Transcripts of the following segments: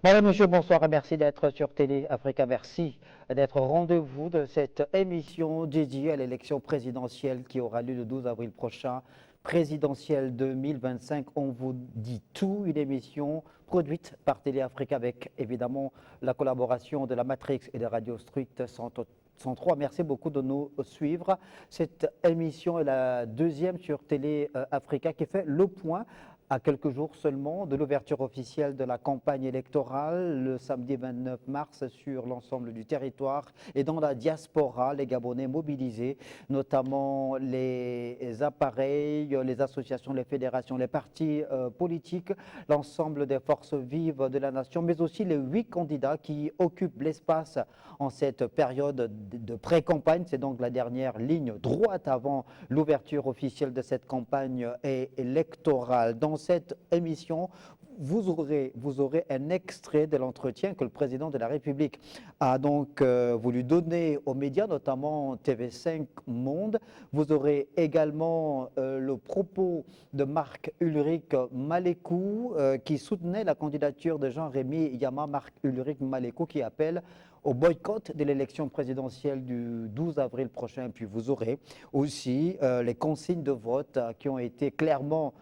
Madame, Monsieur, bonsoir et merci d'être sur Télé Africa. Merci d'être au rendez-vous de cette émission dédiée à l'élection présidentielle qui aura lieu le 12 avril prochain. Présidentielle 2025, on vous dit tout, une émission produite par Télé Africa avec évidemment la collaboration de la Matrix et de Radio Street 103. Merci beaucoup de nous suivre. Cette émission est la deuxième sur Télé Africa qui fait le point à quelques jours seulement de l'ouverture officielle de la campagne électorale le samedi 29 mars sur l'ensemble du territoire et dans la diaspora, les Gabonais mobilisés, notamment les appareils, les associations, les fédérations, les partis politiques, l'ensemble des forces vives de la nation, mais aussi les 8 candidats qui occupent l'espace en cette période de pré-campagne. C'est donc la dernière ligne droite avant l'ouverture officielle de cette campagne électorale. Dans cette émission, vous aurez un extrait de l'entretien que le président de la République a donc voulu donner aux médias, notamment TV5 Monde. Vous aurez également le propos de Marc-Ulrich Malécou qui soutenait la candidature de Jean-Rémy Yama. Marc-Ulrich Malécou qui appelle au boycott de l'élection présidentielle du 12 avril prochain. Puis vous aurez aussi les consignes de vote qui ont été clairement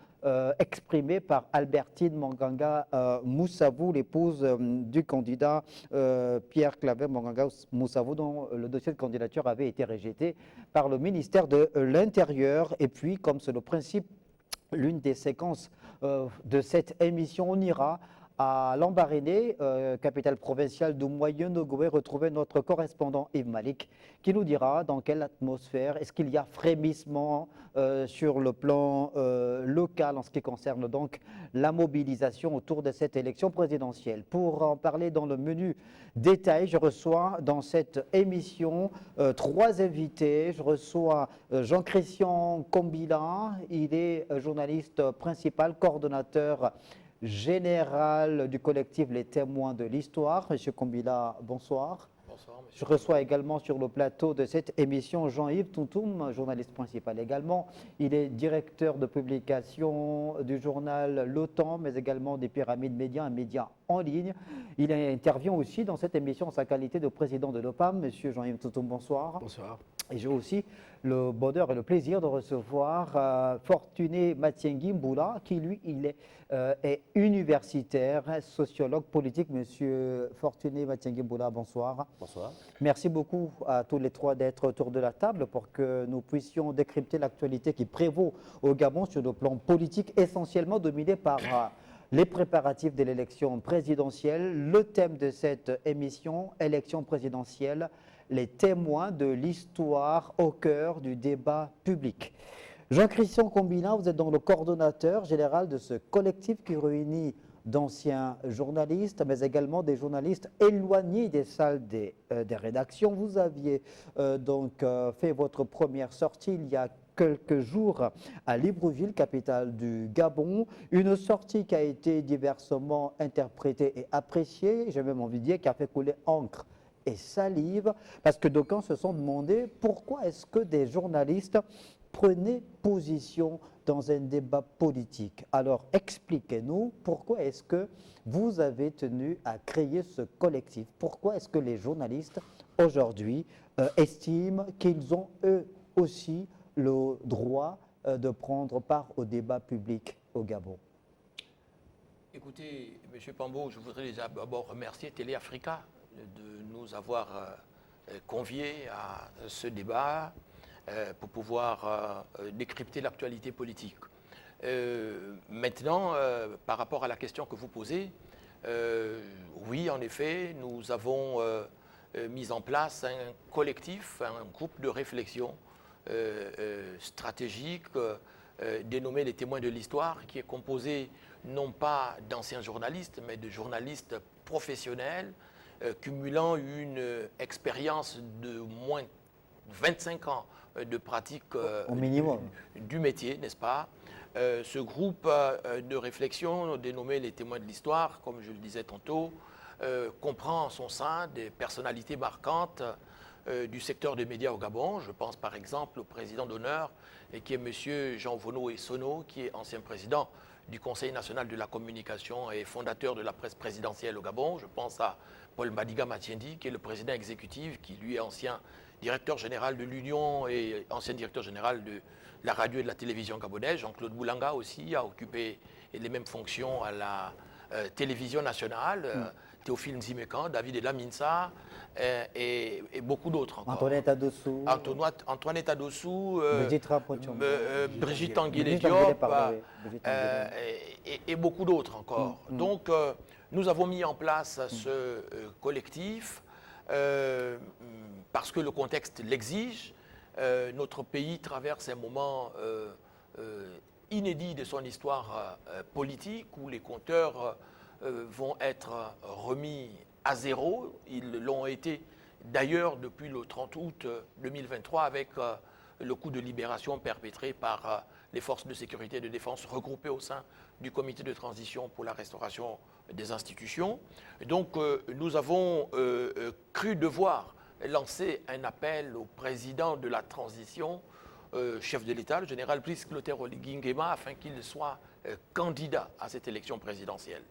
exprimées par Albertine Manganga Moussavou, l'épouse du candidat Pierre Claver Manganga Moussavou, dont le dossier de candidature avait été rejeté par le ministère de l'Intérieur. Et puis, comme c'est le principe, l'une des séquences de cette émission, on ira à Lambaréné, capitale provinciale du Moyen-Ogooué, retrouver notre correspondant Yves Malik qui nous dira dans quelle atmosphère est-ce qu'il y a frémissement sur le plan local en ce qui concerne donc la mobilisation autour de cette élection présidentielle. Pour en parler dans le menu détail, je reçois dans cette émission 3 invités. Je reçois Jean-Christian Kombila, il est journaliste principal, coordonnateur général du collectif Les Témoins de l'Histoire. Monsieur Kombila, bonsoir. Bonsoir, monsieur. Je reçois également sur le plateau de cette émission Jean-Yves Tountoum, journaliste principal également. Il est directeur de publication du journal Le Temps, mais également des Pyramides Médias, un média en ligne. Il intervient aussi dans cette émission en sa qualité de président de l'OPAM. Monsieur Jean-Yves Tountoum, bonsoir. Bonsoir. Et j'ai aussi le bonheur et le plaisir de recevoir Fortuné Matiengui Mboula, qui lui, est universitaire, sociologue politique. Monsieur Fortuné Matiengui Mboula, bonsoir. Bonsoir. Merci beaucoup à tous les 3 d'être autour de la table pour que nous puissions décrypter l'actualité qui prévaut au Gabon sur le plan politique, essentiellement dominé par les préparatifs de l'élection présidentielle. Le thème de cette émission, élection présidentielle, les témoins de l'histoire au cœur du débat public. Jean-Christian Kombila, vous êtes donc le coordonnateur général de ce collectif qui réunit d'anciens journalistes, mais également des journalistes éloignés des salles des rédactions. Vous aviez fait votre première sortie il y a quelques jours à Libreville, capitale du Gabon. Une sortie qui a été diversement interprétée et appréciée, j'ai même envie de dire, qui a fait couler encre et salive, parce que d'aucuns se sont demandé pourquoi est-ce que des journalistes prenaient position dans un débat politique. Alors expliquez-nous pourquoi est-ce que vous avez tenu à créer ce collectif. Pourquoi est-ce que les journalistes aujourd'hui estiment qu'ils ont eux aussi le droit de prendre part au débat public au Gabon? Écoutez, M. Pambo, je voudrais d'abord remercier Télé Africa de nous avoir conviés à ce débat pour pouvoir décrypter l'actualité politique. Maintenant, par rapport à la question que vous posez, oui, en effet, nous avons mis en place un collectif, un groupe de réflexion stratégique dénommé les Témoins de l'Histoire, qui est composé non pas d'anciens journalistes, mais de journalistes professionnels, cumulant une expérience de moins de 25 ans de pratique au minimum du métier, n'est-ce pas? Ce groupe de réflexion dénommé les Témoins de l'Histoire, comme je le disais tantôt, comprend en son sein des personnalités marquantes du secteur des médias au Gabon. Je pense par exemple au président d'honneur, qui est M. Jean Vono Essono, qui est ancien président du Conseil national de la communication et fondateur de la presse présidentielle au Gabon. Je pense à Paul Madiga Matiendi, qui est le président exécutif, qui lui est ancien directeur général de l'Union et ancien directeur général de la radio et de la télévision gabonaise. Jean-Claude Boulanga aussi a occupé les mêmes fonctions à la télévision nationale. Théophile Nzimekan, David Elaminsa et beaucoup d'autres encore. Antoinette Adossou. Antoinette Adossou, Brigitte Tanguy Diop et beaucoup d'autres encore. Donc, nous avons mis en place ce collectif parce que le contexte l'exige. Notre pays traverse un moment inédit de son histoire politique où les compteurs vont être remis à zéro. Ils l'ont été d'ailleurs depuis le 30 août 2023 avec le coup de libération perpétré par les forces de sécurité et de défense regroupées au sein du comité de transition pour la restauration des institutions. Donc nous avons cru devoir lancer un appel au président de la transition, chef de l'État, le général Brice Clotaire Oligui Nguema, afin qu'il soit candidat à cette élection présidentielle.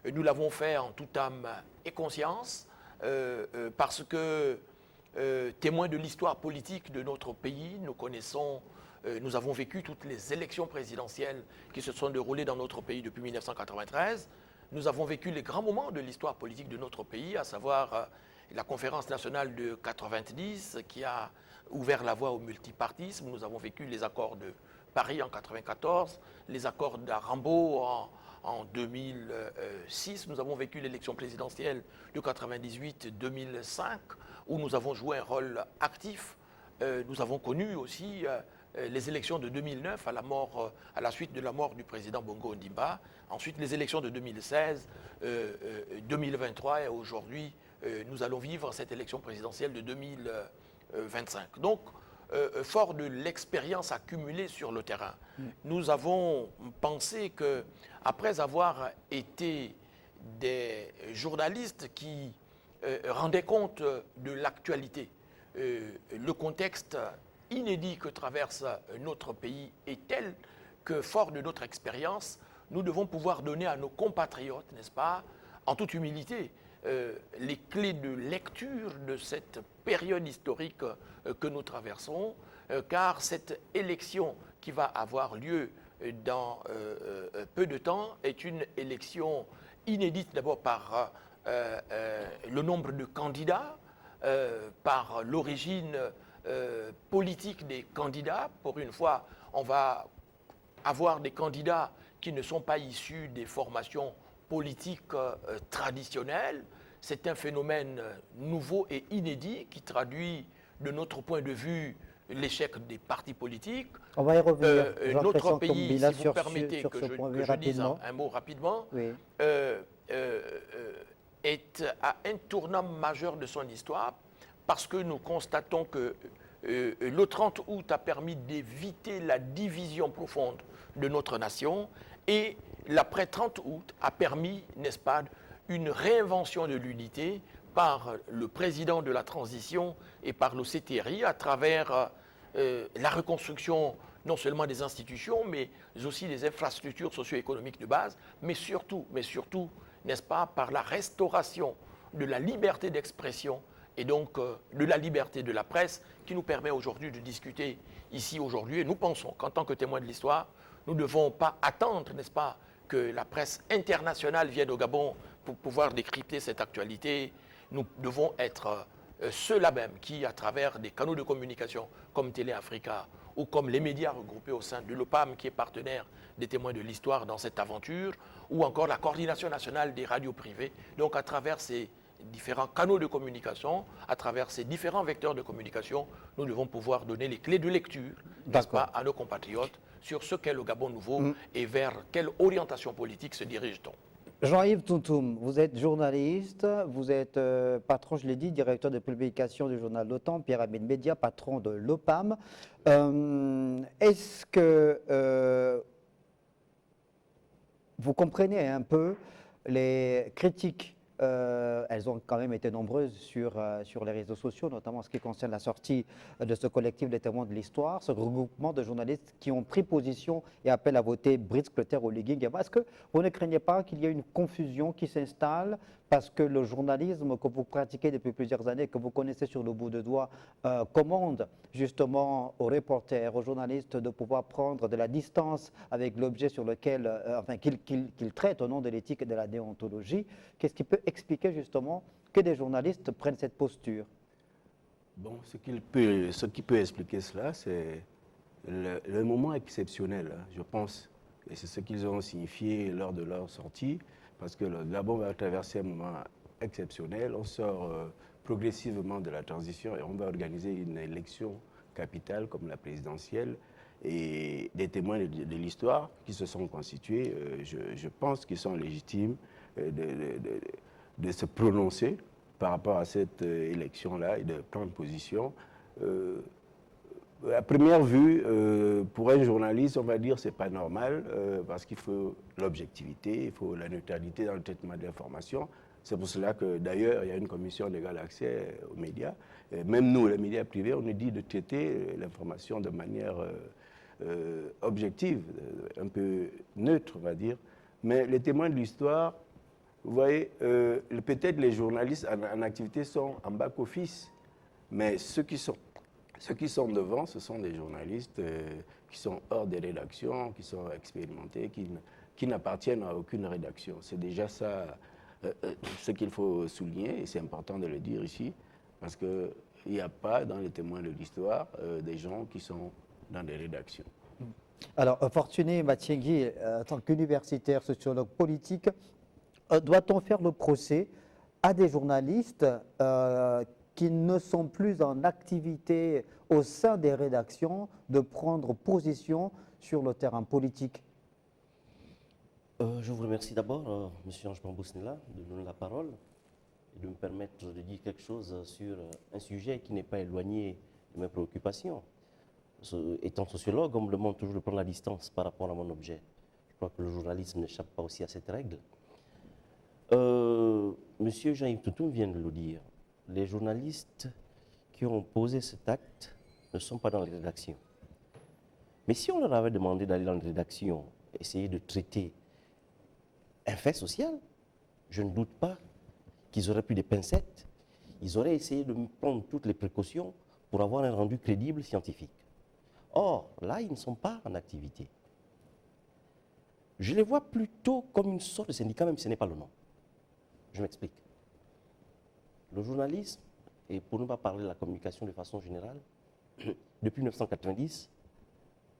Nous l'avons fait en toute âme et conscience parce que, témoins de l'histoire politique de notre pays, nous avons vécu toutes les élections présidentielles qui se sont déroulées dans notre pays depuis 1993. Nous avons vécu les grands moments de l'histoire politique de notre pays, à savoir la conférence nationale de 90 qui a ouvert la voie au multipartisme. Nous avons vécu les accords de Paris en 1994, les accords d'Arambo en 2006, nous avons vécu l'élection présidentielle de 98-2005, où nous avons joué un rôle actif. Nous avons connu aussi les élections de 2009 à la suite de la mort du président Bongo Ondimba. Ensuite, les élections de 2016, 2023 et aujourd'hui, nous allons vivre cette élection présidentielle de 2025. Donc, fort de l'expérience accumulée sur le terrain, nous avons pensé que, après avoir été des journalistes qui rendaient compte de l'actualité, le contexte inédit que traverse notre pays est tel que, fort de notre expérience, nous devons pouvoir donner à nos compatriotes, n'est-ce pas, en toute humilité, les clés de lecture de cette période historique que nous traversons, car cette élection qui va avoir lieu dans peu de temps est une élection inédite, d'abord par le nombre de candidats, par l'origine politique des candidats. Pour une fois, on va avoir des candidats qui ne sont pas issus des formations politiques traditionnelles. C'est un phénomène nouveau et inédit qui traduit, de notre point de vue, l'échec des partis politiques. On va y revenir. Notre pays, si vous permettez que je dise un mot rapidement, oui. Est à un tournant majeur de son histoire parce que nous constatons que le 30 août a permis d'éviter la division profonde de notre nation et l'après 30 août a permis, n'est-ce pas, une réinvention de l'unité par le président de la transition et par le CTRI à travers la reconstruction non seulement des institutions, mais aussi des infrastructures socio-économiques de base, mais surtout, n'est-ce pas, par la restauration de la liberté d'expression et donc de la liberté de la presse qui nous permet aujourd'hui de discuter ici aujourd'hui. Et nous pensons qu'en tant que témoins de l'histoire, nous ne devons pas attendre, n'est-ce pas, que la presse internationale vienne au Gabon pour pouvoir décrypter cette actualité. Nous devons être ceux-là même qui, à travers des canaux de communication comme Télé Africa ou comme les médias regroupés au sein de l'OPAM, qui est partenaire des témoins de l'histoire dans cette aventure, ou encore la coordination nationale des radios privées. Donc à travers ces différents canaux de communication, à travers ces différents vecteurs de communication, nous devons pouvoir donner les clés de lecture, n'est-ce pas, à nos compatriotes sur ce qu'est le Gabon nouveau et vers quelle orientation politique se dirige-t-on. Jean-Yves Tountoum, vous êtes journaliste, vous êtes patron, je l'ai dit, directeur de publication du journal Le Temps, Pyramide Média, patron de l'OPAM. Est-ce que vous comprenez un peu les critiques elles ont quand même été nombreuses sur les réseaux sociaux, notamment en ce qui concerne la sortie de ce collectif des témoins de l'histoire, ce regroupement de journalistes qui ont pris position et appellent à voter Brice Clotaire Oligui Nguema. Est-ce que vous ne craignez pas qu'il y ait une confusion qui s'installe parce que le journalisme que vous pratiquez depuis plusieurs années, que vous connaissez sur le bout de doigt, commande justement aux reporters, aux journalistes de pouvoir prendre de la distance avec l'objet sur lequel, qu'ils traitent au nom de l'éthique et de la déontologie? Qu'est-ce qui peut expliquer justement que des journalistes prennent cette posture? Bon, ce qui peut expliquer cela, c'est le moment exceptionnel, hein, je pense. Et c'est ce qu'ils ont signifié lors de leur sortie, parce que le Gabon va traverser un moment exceptionnel. On sort progressivement de la transition et on va organiser une élection capitale comme la présidentielle. Et des témoins de l'histoire qui se sont constitués, je pense qu'ils sont légitimes de se prononcer par rapport à cette élection-là et de prendre position. À première vue, pour un journaliste, on va dire que ce n'est pas normal parce qu'il faut l'objectivité, il faut la neutralité dans le traitement de l'information. C'est pour cela que d'ailleurs, il y a une commission d'égal accès aux médias. Et même nous, les médias privés, on nous dit de traiter l'information de manière objective, un peu neutre, on va dire. Mais les témoins de l'histoire, vous voyez, peut-être les journalistes en activité sont en back-office, mais ceux qui sont devant, ce sont des journalistes qui sont hors des rédactions, qui sont expérimentés, qui n'appartiennent à aucune rédaction. C'est déjà ça ce qu'il faut souligner, et c'est important de le dire ici, parce qu'il n'y a pas dans les témoins de l'histoire des gens qui sont dans des rédactions. Alors, Fortuné Mathiengui, en tant qu'universitaire, sociologue politique, doit-on faire le procès à des journalistes qui ne sont plus en activité au sein des rédactions de prendre position sur le terrain politique? Je vous remercie d'abord, M. Ange Boussnela, de me donner la parole et de me permettre de dire quelque chose sur un sujet qui n'est pas éloigné de mes préoccupations. Étant sociologue, on me demande toujours de prendre la distance par rapport à mon objet. Je crois que le journalisme n'échappe pas aussi à cette règle. Monsieur Jean-Yves Toutoum vient de le dire. Les journalistes qui ont posé cet acte ne sont pas dans les rédactions. Mais si on leur avait demandé d'aller dans les rédactions, essayer de traiter un fait social, je ne doute pas qu'ils auraient pris des pincettes, ils auraient essayé de prendre toutes les précautions pour avoir un rendu crédible scientifique. Or, là, ils ne sont pas en activité. Je les vois plutôt comme une sorte de syndicat, même si ce n'est pas le nom. Je m'explique. Le journalisme, et pour ne pas parler de la communication de façon générale, depuis 1990,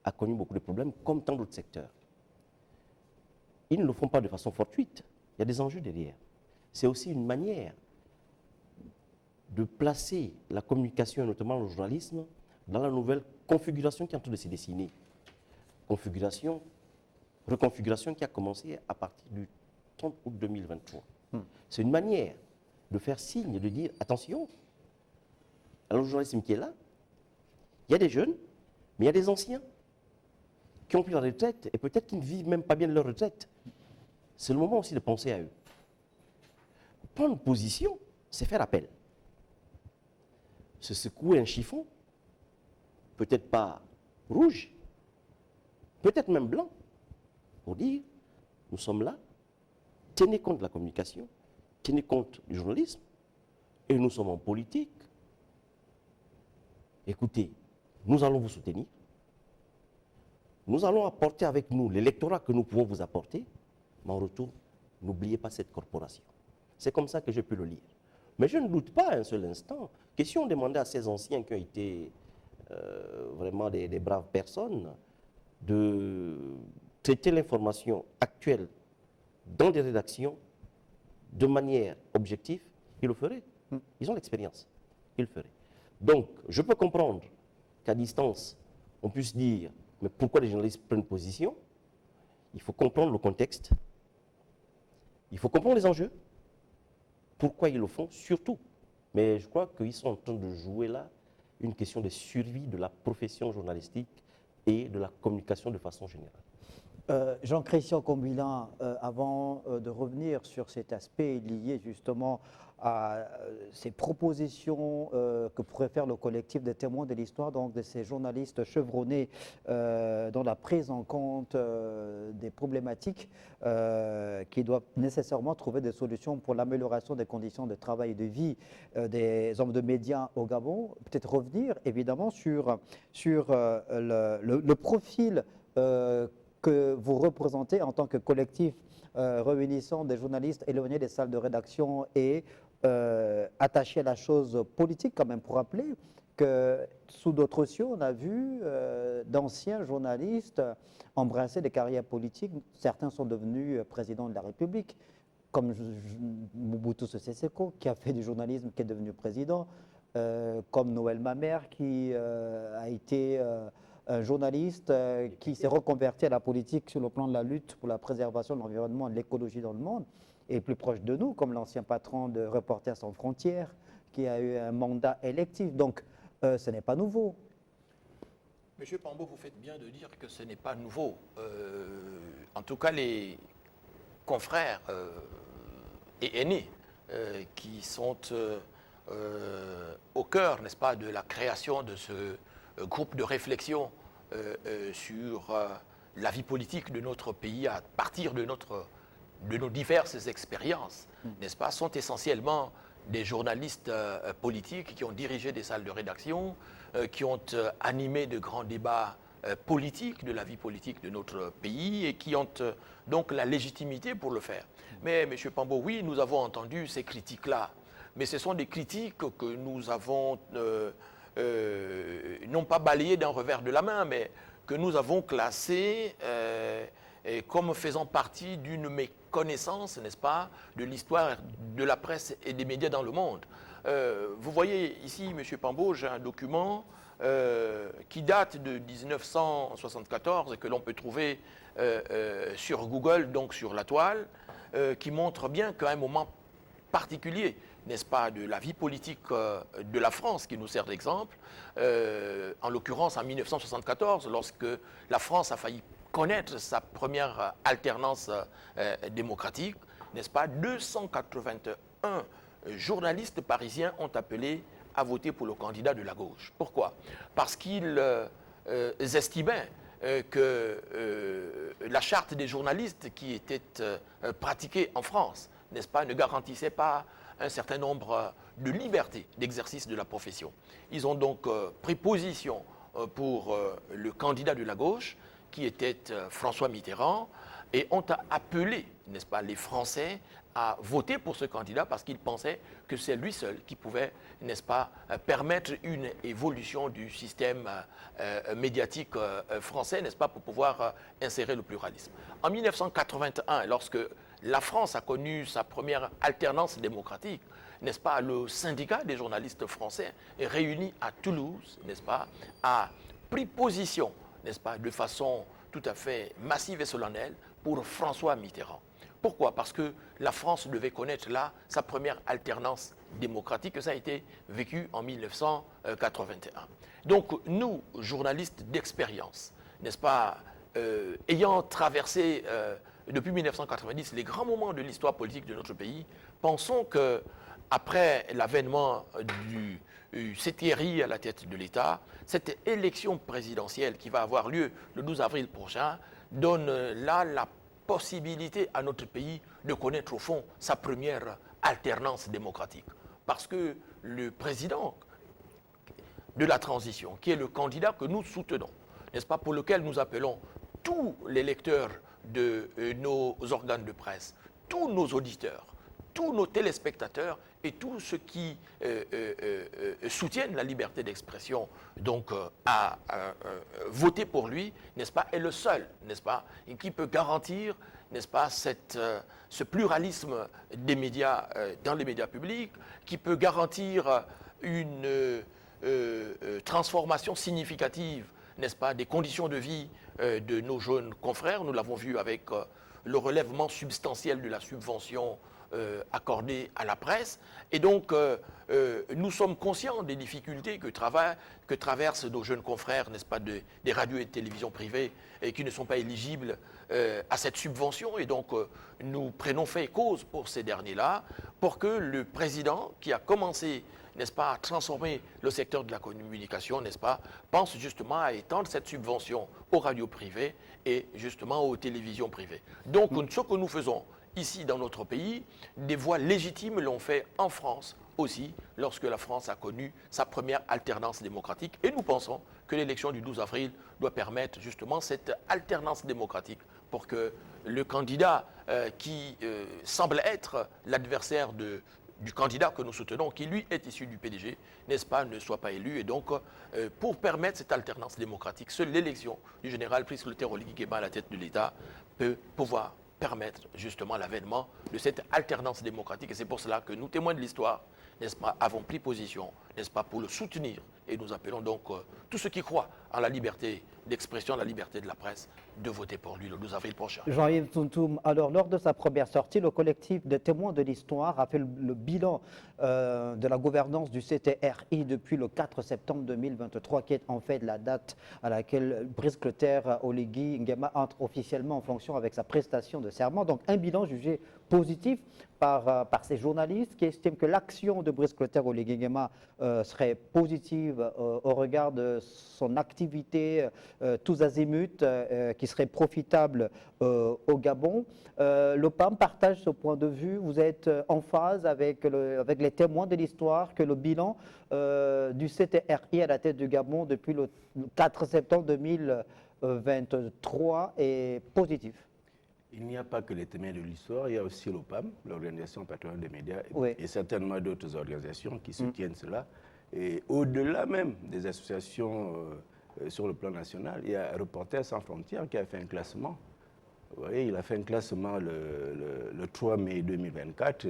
a connu beaucoup de problèmes, comme tant d'autres secteurs. Ils ne le font pas de façon fortuite. Il y a des enjeux derrière. C'est aussi une manière de placer la communication, et notamment le journalisme, dans la nouvelle configuration qui est en train de se dessiner. Reconfiguration qui a commencé à partir du 30 août 2023. C'est une manière de faire signe, de dire attention, alors le journalisme qui est là, il y a des jeunes, mais il y a des anciens qui ont pris la retraite et peut-être qu'ils ne vivent même pas bien de leur retraite. C'est le moment aussi de penser à eux. Prendre position, c'est faire appel. Se secouer un chiffon, peut-être pas rouge, peut-être même blanc, pour dire, nous sommes là, tenez compte de la communication, tenez compte du journalisme, et nous sommes en politique. Écoutez, nous allons vous soutenir, nous allons apporter avec nous l'électorat que nous pouvons vous apporter, mais en retour, n'oubliez pas cette corporation. C'est comme ça que j'ai pu le lire. Mais je ne doute pas un seul instant que si on demandait à ces anciens qui ont été vraiment des braves personnes de traiter l'information actuelle dans des rédactions de manière objective, ils le feraient. Ils ont l'expérience. Ils le feraient. Donc, je peux comprendre qu'à distance, on puisse dire, mais pourquoi les journalistes prennent position? Il faut comprendre le contexte. Il faut comprendre les enjeux. Pourquoi ils le font, surtout. Mais je crois qu'ils sont en train de jouer là une question de survie de la profession journalistique et de la communication de façon générale. Jean-Christian Combilin, avant de revenir sur cet aspect lié justement à ces propositions que pourrait faire le collectif des témoins de l'histoire, donc de ces journalistes chevronnés dans la prise en compte des problématiques qui doivent nécessairement trouver des solutions pour l'amélioration des conditions de travail et de vie des hommes de médias au Gabon. Peut-être revenir évidemment sur le profil que vous représentez en tant que collectif réunissant des journalistes éloignés des salles de rédaction et attachés à la chose politique, quand même, pour rappeler que sous d'autres cieux, on a vu d'anciens journalistes embrasser des carrières politiques. Certains sont devenus présidents de la République, comme Mobutu Sese Seko, qui a fait du journalisme, qui est devenu président, comme Noël Mamère, qui a été un journaliste qui s'est reconverti à la politique sur le plan de la lutte pour la préservation de l'environnement et de l'écologie dans le monde, et plus proche de nous, comme l'ancien patron de Reporters sans frontières, qui a eu un mandat électif. Donc, ce n'est pas nouveau. Monsieur Pambo, vous faites bien de dire que ce n'est pas nouveau. En tout cas, les confrères et aînés qui sont au cœur, n'est-ce pas, de la création de ce groupe de réflexion sur la vie politique de notre pays à partir de nos diverses expériences, n'est-ce pas, sont essentiellement des journalistes politiques qui ont dirigé des salles de rédaction, qui ont animé de grands débats politiques, de la vie politique de notre pays et qui ont donc la légitimité pour le faire. Mais, M. Pambo, oui, nous avons entendu ces critiques-là, mais ce sont des critiques que nous avons non pas balayées d'un revers de la main, mais que nous avons classées comme faisant partie d'une méconnaissance, n'est-ce pas, de l'histoire de la presse et des médias dans le monde. Vous voyez ici, M. Pambo, j'ai un document qui date de 1974 et que l'on peut trouver sur Google, donc sur la toile, qui montre bien qu'à un moment particulier, n'est-ce pas, de la vie politique de la France, qui nous sert d'exemple, en l'occurrence en 1974, lorsque la France a failli connaître sa première alternance démocratique, n'est-ce pas, 281 journalistes parisiens ont appelé à voter pour le candidat de la gauche. Pourquoi? Parce qu'ils estimaient que la charte des journalistes qui était pratiquée en France, n'est-ce pas, ne garantissait pas un certain nombre de libertés d'exercice de la profession. Ils ont donc pris position pour le candidat de la gauche, qui était François Mitterrand, et ont appelé, n'est-ce pas, les Français à voter pour ce candidat parce qu'ils pensaient que c'est lui seul qui pouvait, n'est-ce pas, permettre une évolution du système médiatique français, n'est-ce pas, pour pouvoir insérer le pluralisme. En 1981, lorsque la France a connu sa première alternance démocratique, n'est-ce pas, le syndicat des journalistes français est réuni à Toulouse, n'est-ce pas, a pris position, n'est-ce pas, de façon tout à fait massive et solennelle pour François Mitterrand. Pourquoi? Parce que la France devait connaître là sa première alternance démocratique, ça a été vécu en 1981. Donc nous, journalistes d'expérience, n'est-ce pas, ayant traversé depuis 1990 les grands moments de l'histoire politique de notre pays, pensons que après l'avènement du Thierry à la tête de l'État, cette élection présidentielle qui va avoir lieu le 12 avril prochain donne là la possibilité à notre pays de connaître au fond sa première alternance démocratique. Parce que le président de la transition, qui est le candidat que nous soutenons, n'est-ce pas, pour lequel nous appelons tous les lecteurs de nos organes de presse, tous nos auditeurs, tous nos téléspectateurs et tous ceux qui soutiennent la liberté d'expression, donc à voter pour lui, n'est-ce pas, est le seul, n'est-ce pas, qui peut garantir, n'est-ce pas, ce pluralisme des médias dans les médias publics, qui peut garantir une transformation significative, n'est-ce pas, des conditions de vie de nos jeunes confrères. Nous l'avons vu avec le relèvement substantiel de la subvention accordés à la presse. Et donc, nous sommes conscients des difficultés que traversent nos jeunes confrères, n'est-ce pas, des radios et de télévisions privées et qui ne sont pas éligibles à cette subvention. Et donc, nous prenons fait et cause pour ces derniers-là, pour que le président qui a commencé, n'est-ce pas, à transformer le secteur de la communication, n'est-ce pas, pense justement à étendre cette subvention aux radios privées et justement aux télévisions privées. Donc, ce que nous faisons ici dans notre pays, des voix légitimes l'ont fait en France aussi, lorsque la France a connu sa première alternance démocratique. Et nous pensons que l'élection du 12 avril doit permettre justement cette alternance démocratique pour que le candidat qui semble être l'adversaire du candidat que nous soutenons, qui lui est issu du PDG, n'est-ce pas, ne soit pas élu. Et donc, pour permettre cette alternance démocratique, seule l'élection du général Brice Clotaire Oligui Nguema à la tête de l'État peut pouvoir permettre justement l'avènement de cette alternance démocratique. Et c'est pour cela que nous, témoins de l'histoire, n'est-ce pas, avons pris position, n'est-ce pas, pour le soutenir. Et nous appelons donc tous ceux qui croient en la liberté d'expression, la liberté de la presse, de voter pour lui le 12 avril prochain. Jean-Yves Tountoum, alors lors de sa première sortie, le collectif de témoins de l'histoire a fait le bilan de la gouvernance du CTRI depuis le 4 septembre 2023, qui est en fait la date à laquelle Brice Clotaire Oligui Nguema entre officiellement en fonction avec sa prestation de serment. Donc un bilan jugé positif par ces journalistes qui estiment que l'action de Brice Clotaire Oligui Nguema serait positive au regard de son activité tous azimuts, qui serait profitable au Gabon. L'OPAM partage ce point de vue. Vous êtes en phase avec les témoins de l'histoire que le bilan du CTRI à la tête du Gabon depuis le 4 septembre 2023 est positif. Il n'y a pas que les témoins de l'histoire, il y a aussi l'OPAM, l'Organisation patronale des médias, Oui. et certainement d'autres organisations qui soutiennent cela. Et au-delà même des associations sur le plan national, il y a Reporters sans frontières qui a fait un classement. Vous voyez, il a fait un classement le 3 mai 2024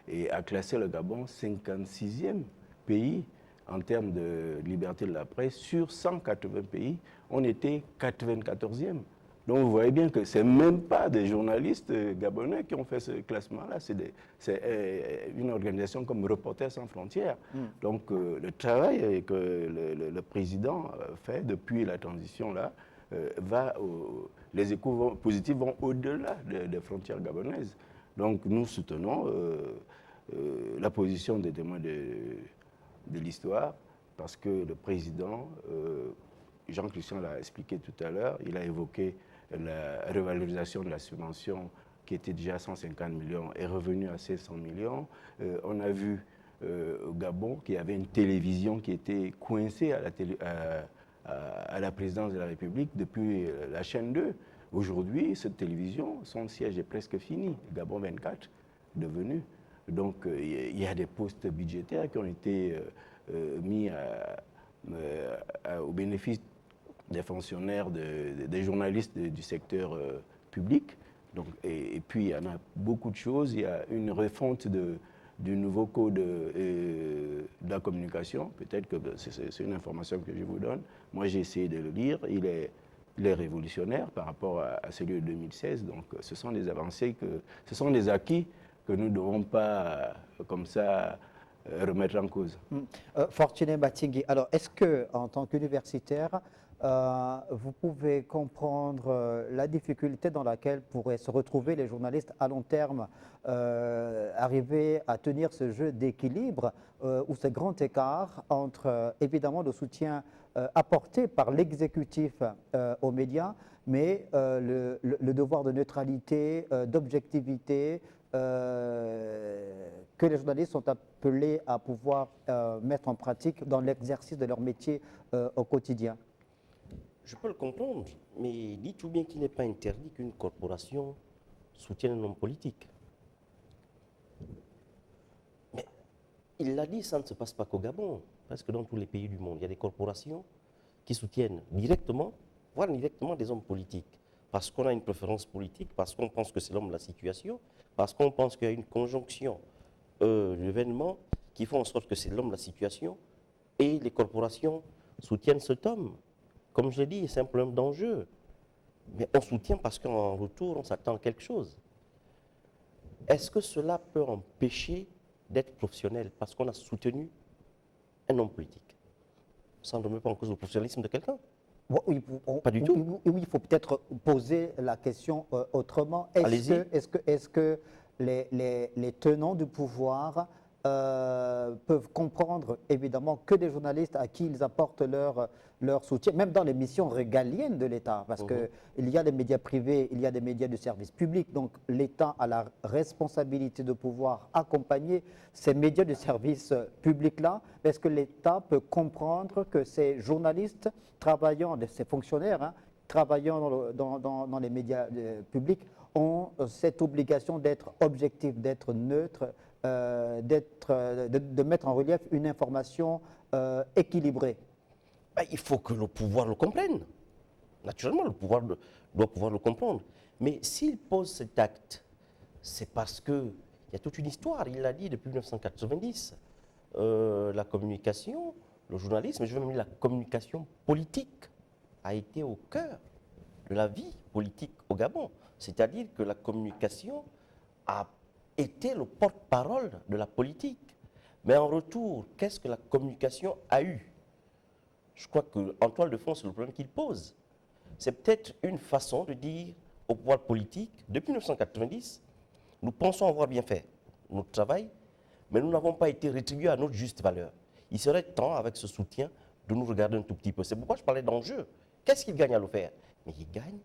et a classé le Gabon 56e pays en termes de liberté de la presse. Sur 180 pays, on était 94e. Donc vous voyez bien que ce n'est même pas des journalistes gabonais qui ont fait ce classement-là, c'est une organisation comme Reporters sans frontières. Donc le travail que le président fait depuis la transition-là, les échos positifs vont au-delà des frontières gabonaises. Donc nous soutenons la position des témoins de l'histoire, parce que le président, Jean-Christian l'a expliqué tout à l'heure, il a évoqué la revalorisation de la subvention qui était déjà à 150 millions est revenue à 700 millions. On a vu au Gabon qu'il y avait une télévision qui était coincée à la présidence de la République depuis la chaîne 2. Aujourd'hui, cette télévision, son siège est presque fini, Gabon 24 devenu. Donc il y a des postes budgétaires qui ont été mis au bénéfice des fonctionnaires, des journalistes du secteur public. Donc, et puis, il y en a beaucoup de choses. Il y a une refonte du nouveau code de la communication. Peut-être que c'est une information que je vous donne. Moi, j'ai essayé de le lire. Il est révolutionnaire par rapport à celui de 2016. Donc, ce sont des avancées, ce sont des acquis que nous ne devons pas, comme ça, remettre en cause. Fortuné Batingui, alors est-ce que, en tant qu'universitaire, vous pouvez comprendre la difficulté dans laquelle pourraient se retrouver les journalistes à long terme, arriver à tenir ce jeu d'équilibre ou ce grand écart entre évidemment le soutien apporté par l'exécutif aux médias, mais le devoir de neutralité, d'objectivité que les journalistes sont appelés à pouvoir mettre en pratique dans l'exercice de leur métier au quotidien? Je peux le comprendre, mais dis tout bien qu'il n'est pas interdit qu'une corporation soutienne un homme politique. Mais il l'a dit, ça ne se passe pas qu'au Gabon, parce que dans tous les pays du monde, il y a des corporations qui soutiennent directement, voire indirectement des hommes politiques. Parce qu'on a une préférence politique, parce qu'on pense que c'est l'homme de la situation, parce qu'on pense qu'il y a une conjonction d'événements qui font en sorte que c'est l'homme de la situation, et les corporations soutiennent cet homme. Comme je l'ai dit, c'est un problème d'enjeu. Mais on soutient parce qu'en retour, on s'attend à quelque chose. est-ce que cela peut empêcher d'être professionnel parce qu'on a soutenu un homme politique? Ça ne remet pas en cause le professionnalisme de quelqu'un. Oui, Pas du tout. Oui, il faut peut-être poser la question autrement. Allez-y. Est-ce que les tenants du pouvoir peuvent comprendre évidemment que des journalistes à qui ils apportent leur soutien, même dans les missions régaliennes de l'État, parce qu'il y a des médias privés, il y a des médias de service public, donc l'État a la responsabilité de pouvoir accompagner ces médias de service public-là. Est-ce que l'État peut comprendre que ces journalistes travaillant, ces fonctionnaires, hein, travaillant dans les médias publics, ont cette obligation d'être objectifs, d'être neutres, de mettre en relief une information équilibrée? Ben, il faut que le pouvoir le comprenne. Naturellement, le pouvoir doit pouvoir le comprendre. Mais s'il pose cet acte, c'est parce qu'il y a toute une histoire. Il l'a dit depuis 1990. La communication, le journalisme, je veux même dire la communication politique, a été au cœur de la vie politique au Gabon. C'est-à-dire que la communication a été le porte-parole de la politique. Mais en retour, qu'est-ce que la communication a eu? Je crois qu'en toile de fond, c'est le problème qu'il pose. C'est peut-être une façon de dire au pouvoir politique, depuis 1990, nous pensons avoir bien fait notre travail, mais nous n'avons pas été rétribués à notre juste valeur. Il serait temps, avec ce soutien, de nous regarder un tout petit peu. C'est pourquoi je parlais d'enjeu. Qu'est-ce qu'il gagne à le faire? Mais il gagne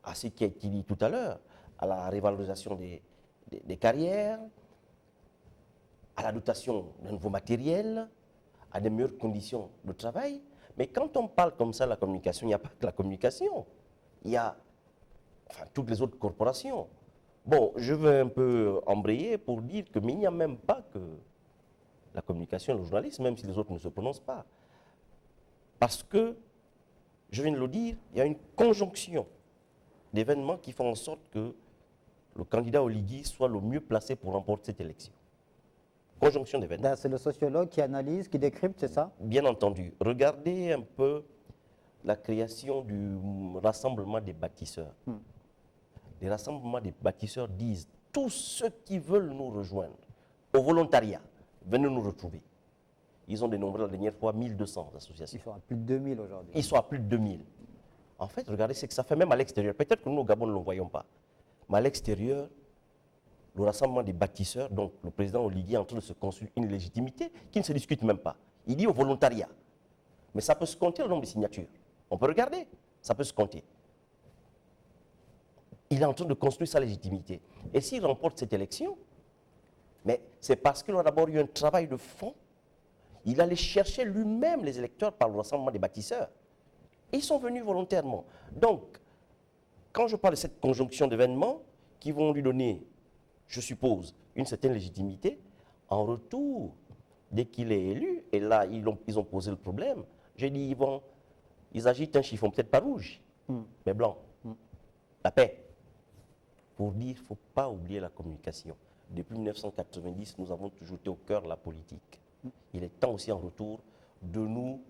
à ce qui a été dit tout à l'heure, à la révalorisation des carrières, à la dotation d'un nouveau matériel, à des meilleures conditions de travail. Mais quand on parle comme ça de la communication, il n'y a pas que la communication. Il y a toutes les autres corporations. Bon, je vais un peu embrayer pour dire que, mais il n'y a même pas que la communication et le journalisme, même si les autres ne se prononcent pas. Parce que, je viens de le dire, il y a une conjonction d'événements qui font en sorte que le candidat Oligui soit le mieux placé pour remporter cette élection. Conjonction d'événements. C'est le sociologue qui analyse, qui décrypte, c'est ça? Bien entendu. Regardez un peu la création du rassemblement des bâtisseurs. Les rassemblements des bâtisseurs disent tous ceux qui veulent nous rejoindre au volontariat, venez nous retrouver. Ils ont dénombré la dernière fois 1200 associations. Ils sont à plus de 2000 aujourd'hui. Ils sont à plus de 2000. En fait, regardez ce que ça fait même à l'extérieur. Peut-être que nous, au Gabon, ne le voyons pas. Mais à l'extérieur, le rassemblement des bâtisseurs, donc le président Oligui est en train de se construire une légitimité qui ne se discute même pas. Il dit au volontariat. Mais ça peut se compter le nombre de signatures. On peut regarder, ça peut se compter. Il est en train de construire sa légitimité. Et s'il remporte cette élection, mais c'est parce qu'il a d'abord eu un travail de fond. Il allait chercher lui-même les électeurs par le rassemblement des bâtisseurs. Et ils sont venus volontairement. Donc, quand je parle de cette conjonction d'événements qui vont lui donner, je suppose, une certaine légitimité, en retour, dès qu'il est élu, et là, ils ont posé le problème, j'ai dit, ils agitent un chiffon, peut-être pas rouge, mais blanc. La paix. Pour dire, il ne faut pas oublier la communication. Depuis 1990, nous avons toujours été au cœur de la politique. Il est temps aussi en retour de nous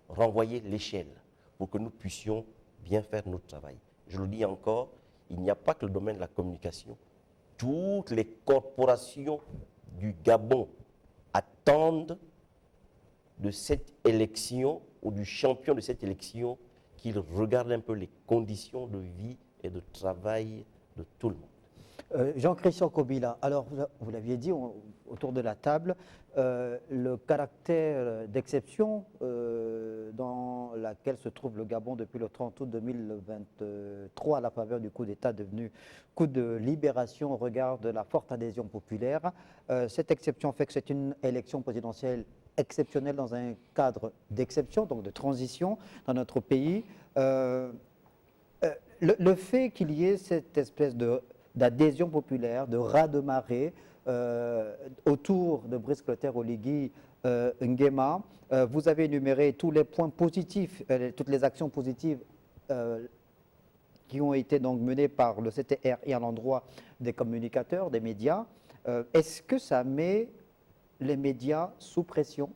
renvoyer l'échelle pour que nous puissions bien faire notre travail. Je le dis encore, il n'y a pas que le domaine de la communication. Toutes les corporations du Gabon attendent de cette élection ou du champion de cette élection qu'il regarde un peu les conditions de vie et de travail de tout le monde. Jean-Christian Kobila, alors vous l'aviez dit autour de la table, le caractère d'exception dans laquelle se trouve le Gabon depuis le 30 août 2023 à la faveur du coup d'État devenu coup de libération au regard de la forte adhésion populaire. Cette exception fait que c'est une élection présidentielle exceptionnelle dans un cadre d'exception, donc de transition dans notre pays. Le fait qu'il y ait cette espèce d'adhésion populaire, de raz-de-marée autour de Brice Clotaire Oligui Nguema. Vous avez énuméré tous les points positifs, toutes les actions positives qui ont été donc menées par le CTR et à l'endroit des communicateurs, des médias. Est-ce que ça met les médias sous pression,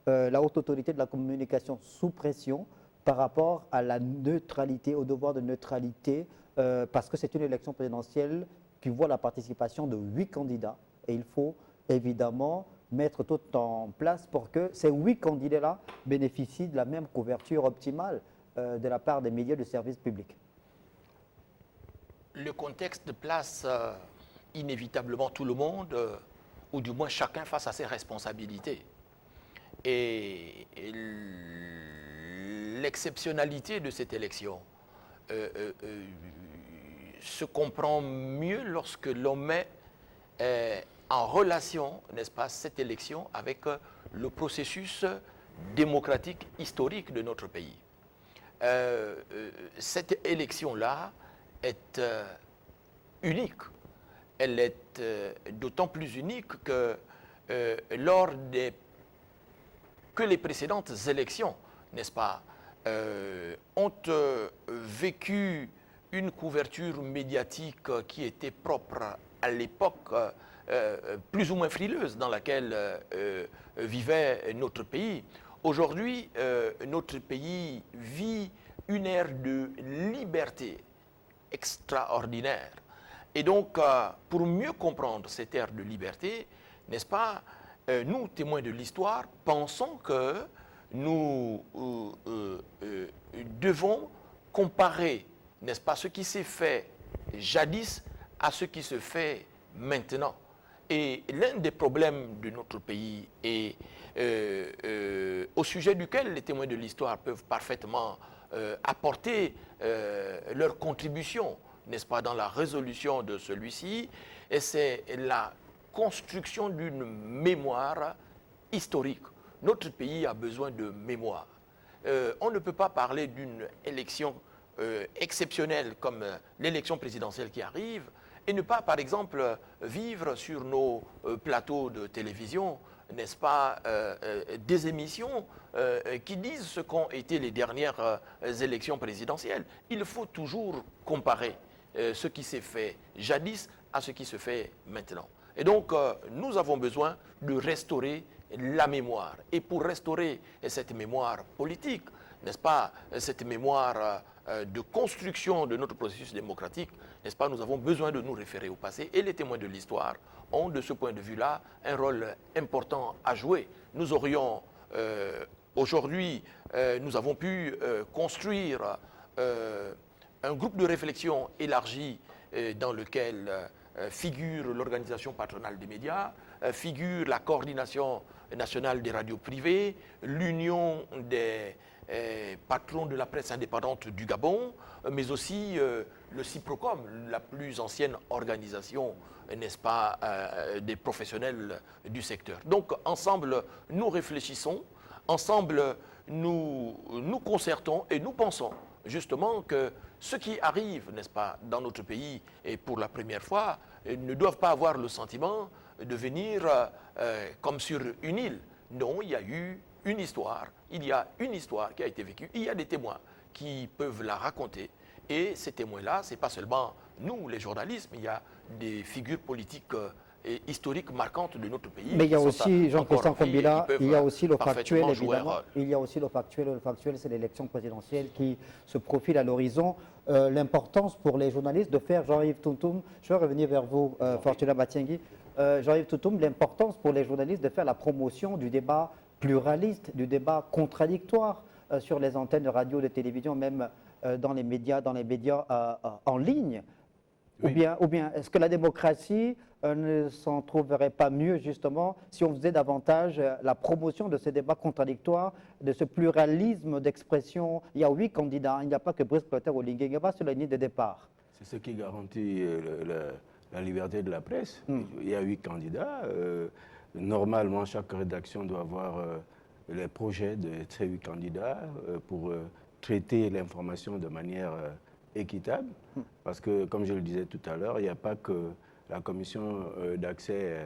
la haute autorité de la communication sous pression par rapport à la neutralité, au devoir de neutralité parce que c'est une élection présidentielle qui voit la participation de 8 candidats. Et il faut évidemment mettre tout en place pour que ces 8 candidats-là bénéficient de la même couverture optimale de la part des médias de service public. Le contexte place inévitablement tout le monde, ou du moins chacun face à ses responsabilités. Et l'exceptionnalité de cette élection se comprend mieux lorsque l'on met en relation, n'est-ce pas, cette élection avec le processus démocratique historique de notre pays. Cette élection-là est unique. Elle est d'autant plus unique que que les précédentes élections, n'est-ce pas, ont vécu une couverture médiatique qui était propre à l'époque plus ou moins frileuse dans laquelle vivait notre pays. Aujourd'hui, notre pays vit une ère de liberté extraordinaire. Et donc, pour mieux comprendre cette ère de liberté, n'est-ce pas, nous, témoins de l'histoire, pensons que nous devons comparer, n'est-ce pas, ce qui s'est fait jadis à ce qui se fait maintenant. Et l'un des problèmes de notre pays, et au sujet duquel les témoins de l'histoire peuvent parfaitement apporter leur contribution, n'est-ce pas, dans la résolution de celui-ci, et c'est la construction d'une mémoire historique. Notre pays a besoin de mémoire. On ne peut pas parler d'une élection exceptionnelle comme l'élection présidentielle qui arrive et ne pas, par exemple, vivre sur nos plateaux de télévision, n'est-ce pas, des émissions qui disent ce qu'ont été les dernières élections présidentielles. Il faut toujours comparer ce qui s'est fait jadis à ce qui se fait maintenant. Et donc, nous avons besoin de restaurer la mémoire. Et pour restaurer cette mémoire politique, n'est-ce pas, cette mémoire de construction de notre processus démocratique, n'est-ce pas, nous avons besoin de nous référer au passé. Et les témoins de l'histoire ont, de ce point de vue-là, un rôle important à jouer. Nous aurions, aujourd'hui, nous avons pu construire un groupe de réflexion élargi dans lequel figure l'organisation patronale des médias, figure la coordination nationale des radios privées, l'union des patrons de la presse indépendante du Gabon, mais aussi le CIPROCOM, la plus ancienne organisation, n'est-ce pas, des professionnels du secteur. Donc ensemble, nous réfléchissons, ensemble, nous concertons et nous pensons justement que ceux qui arrivent, n'est-ce pas, dans notre pays et pour la première fois, ne doivent pas avoir le sentiment de venir comme sur une île. Non, il y a eu une histoire, il y a une histoire qui a été vécue, il y a des témoins qui peuvent la raconter. Et ces témoins-là, ce n'est pas seulement nous, les journalistes, mais il y a des figures politiques et historiques marquantes de notre pays. Mais il y a aussi, Jean-Christian Kombila, il y a aussi le factuel, évidemment. Il y a aussi le factuel. Le factuel, c'est l'élection présidentielle qui se profile à l'horizon. L'importance pour les journalistes de faire, Jean-Yves Toutoum, je vais revenir vers vous, Fortuna Batiengui. Jean-Yves Toutoum, l'importance pour les journalistes de faire la promotion du débat pluraliste, du débat contradictoire sur les antennes de radio, de télévision, même dans les médias en ligne. Oui. Ou bien est-ce que la démocratie ne s'en trouverait pas mieux justement si on faisait davantage la promotion de ces débats contradictoires, de ce pluralisme d'expression? Il y a 8 candidats, il n'y a pas que Brice Clotaire Olinguingueba sur la ligne de départ. C'est ce qui garantit la liberté de la presse. Il y a 8 candidats. Normalement, chaque rédaction doit avoir les projets de ces 8 candidats pour traiter l'information de manière équitable. Parce que, comme je le disais tout à l'heure, il n'y a pas que la commission d'accès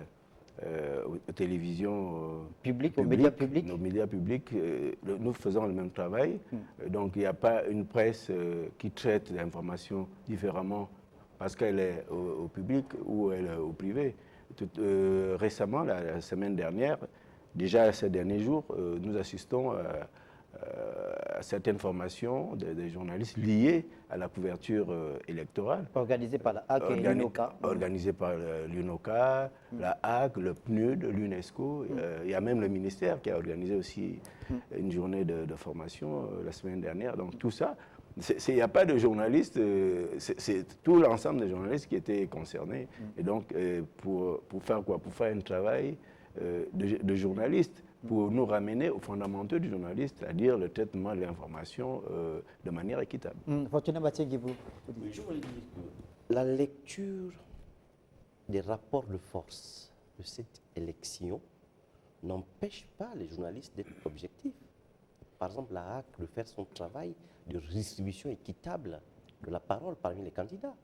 aux télévisions publiques, aux médias publics. Nos médias publics, nous faisons le même travail. Donc, il n'y a pas une presse qui traite l'information différemment parce qu'elle est au public ou elle est au privé. Récemment, la semaine dernière, déjà ces derniers jours, nous assistons certaines formations des journalistes liées à la couverture électorale. Organisé par la HAC et l'UNOCA. Organisé par l'UNOCA, la HAC, le PNUD, l'UNESCO. Il y a même le ministère qui a organisé aussi une journée de formation la semaine dernière. Donc tout ça, il n'y a pas de journalistes, c'est tout l'ensemble des journalistes qui étaient concernés. Et donc, pour faire quoi? Pour faire un travail de journaliste, pour nous ramener aux fondamentaux du journaliste, c'est-à-dire le traitement de l'information de manière équitable. Fortuna Batsegibou. Je voulais dire que la lecture des rapports de force de cette élection n'empêche pas les journalistes d'être objectifs. Par exemple, la HAC de faire son travail de redistribution équitable de la parole parmi les candidats.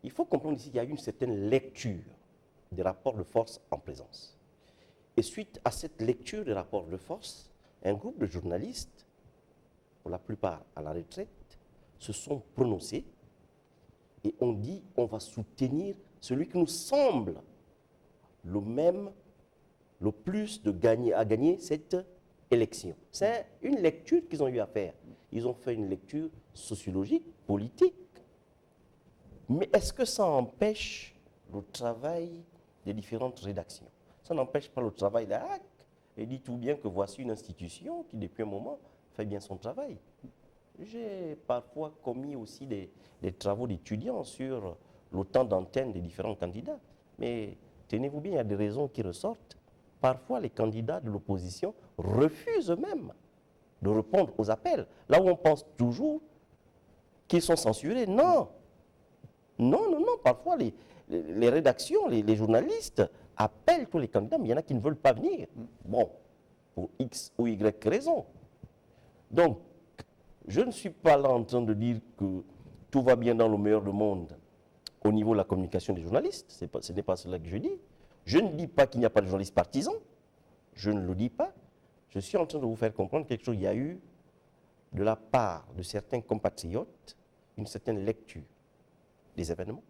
Il faut comprendre ici qu'il y a une certaine lecture des rapports de force en présence. Et suite à cette lecture des rapports de force, un groupe de journalistes, pour la plupart à la retraite, se sont prononcés et ont dit on va soutenir celui qui nous semble le plus à gagner cette élection. C'est une lecture qu'ils ont eu à faire. Ils ont fait une lecture sociologique, politique. Mais est-ce que ça empêche le travail des différentes rédactions? Ça n'empêche pas le travail de la HAC. Et dit tout bien que voici une institution qui, depuis un moment, fait bien son travail. J'ai parfois commis aussi des travaux d'étudiants sur le temps d'antenne des différents candidats. Mais tenez-vous bien, il y a des raisons qui ressortent. Parfois, les candidats de l'opposition refusent même de répondre aux appels. Là où on pense toujours qu'ils sont censurés. Non. Non, non, non. Parfois, les rédactions, les journalistes appellent tous les candidats, mais il y en a qui ne veulent pas venir. Bon, pour X ou Y raison. Donc, je ne suis pas là en train de dire que tout va bien dans le meilleur du monde au niveau de la communication des journalistes. Ce n'est pas cela que je dis. Je ne dis pas qu'il n'y a pas de journalistes partisans. Je ne le dis pas. Je suis en train de vous faire comprendre quelque chose. Il y a eu, de la part de certains compatriotes, une certaine lecture des événements.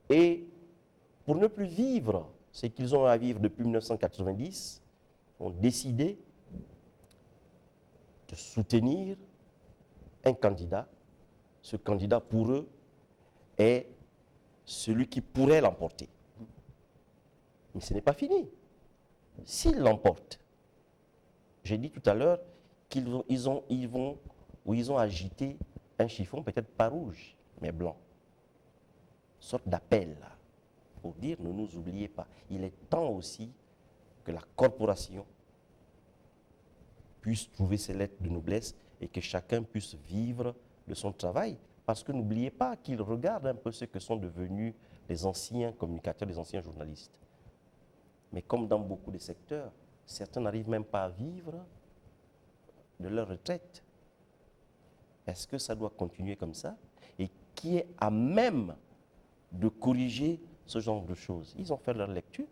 Et pour ne plus vivre ce qu'ils ont à vivre depuis 1990, ont décidé de soutenir un candidat. Ce candidat, pour eux, est celui qui pourrait l'emporter. Mais ce n'est pas fini. S'ils l'emportent, j'ai dit tout à l'heure qu'ils ont agité un chiffon, peut-être pas rouge, mais blanc. Une sorte d'appel, pour dire ne nous oubliez pas. Il est temps aussi que la corporation puisse trouver ses lettres de noblesse et que chacun puisse vivre de son travail. Parce que n'oubliez pas qu'ils regardent un peu ce que sont devenus les anciens communicateurs, les anciens journalistes. Mais comme dans beaucoup de secteurs, certains n'arrivent même pas à vivre de leur retraite. Est-ce que ça doit continuer comme ça? Et qui est à même de corriger ce genre de choses? Ils ont fait leur lecture.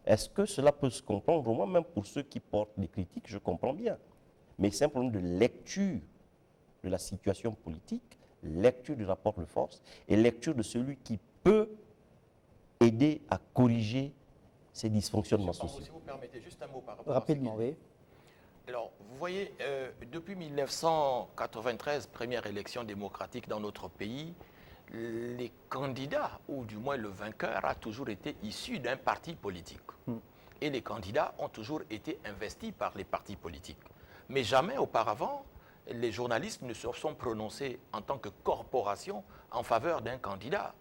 Est-ce que cela peut se comprendre? Moi, même pour ceux qui portent des critiques, je comprends bien. Mais c'est un problème de lecture de la situation politique, lecture du rapport de force et lecture de celui qui peut aider à corriger ces dysfonctionnements sociaux. Si vous permettez, juste un mot par rapport Rapidement, à ce oui. Alors, vous voyez, depuis 1993, première élection démocratique dans notre pays, les candidats, ou du moins le vainqueur, a toujours été issu d'un parti politique. Et les candidats ont toujours été investis par les partis politiques. Mais jamais auparavant, les journalistes ne se sont prononcés en tant que corporation en faveur d'un candidat.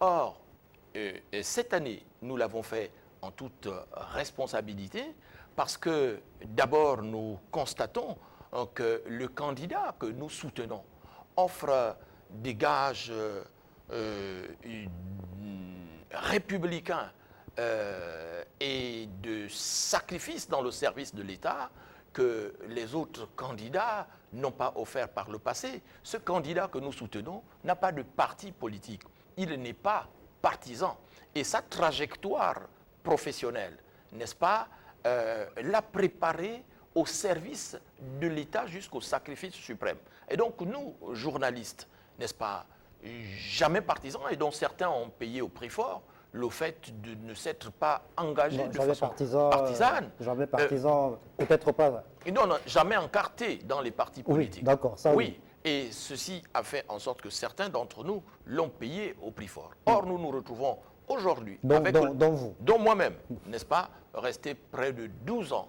Or, cette année, nous l'avons fait en toute responsabilité parce que d'abord, nous constatons que le candidat que nous soutenons offre des gages républicains et de sacrifices dans le service de l'État que les autres candidats n'ont pas offert par le passé. Ce candidat que nous soutenons n'a pas de parti politique. Il n'est pas partisan. Et sa trajectoire professionnelle, n'est-ce pas, l'a préparé au service de l'État jusqu'au sacrifice suprême. Et donc nous, journalistes, n'est-ce pas, jamais partisans, et dont certains ont payé au prix fort, le fait de ne s'être pas engagé Non, de jamais façon partisan, partisane. jamais partisan, peut-être pas. Et non, jamais encarté dans les partis politiques. Oui, d'accord, ça oui. Et ceci a fait en sorte que certains d'entre nous l'ont payé au prix fort. Or, nous nous retrouvons aujourd'hui avec... Dont vous. Dont moi-même, n'est-ce pas, resté près de 12 ans,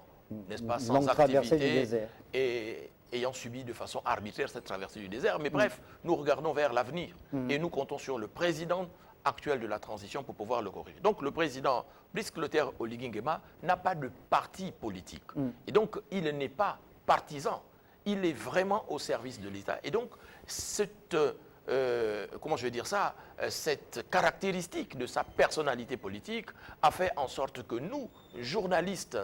n'est-ce pas, sans Longue traversée du activité désert. et ayant subi de façon arbitraire cette traversée du désert. Mais bref, nous regardons vers l'avenir et nous comptons sur le président actuel de la transition pour pouvoir le corriger. Donc le président Brice Clotaire Oligui Nguema n'a pas de parti politique. Et donc il n'est pas partisan. Il est vraiment au service de l'État. Et donc cette, comment je vais dire ça, cette caractéristique de sa personnalité politique a fait en sorte que nous, journalistes,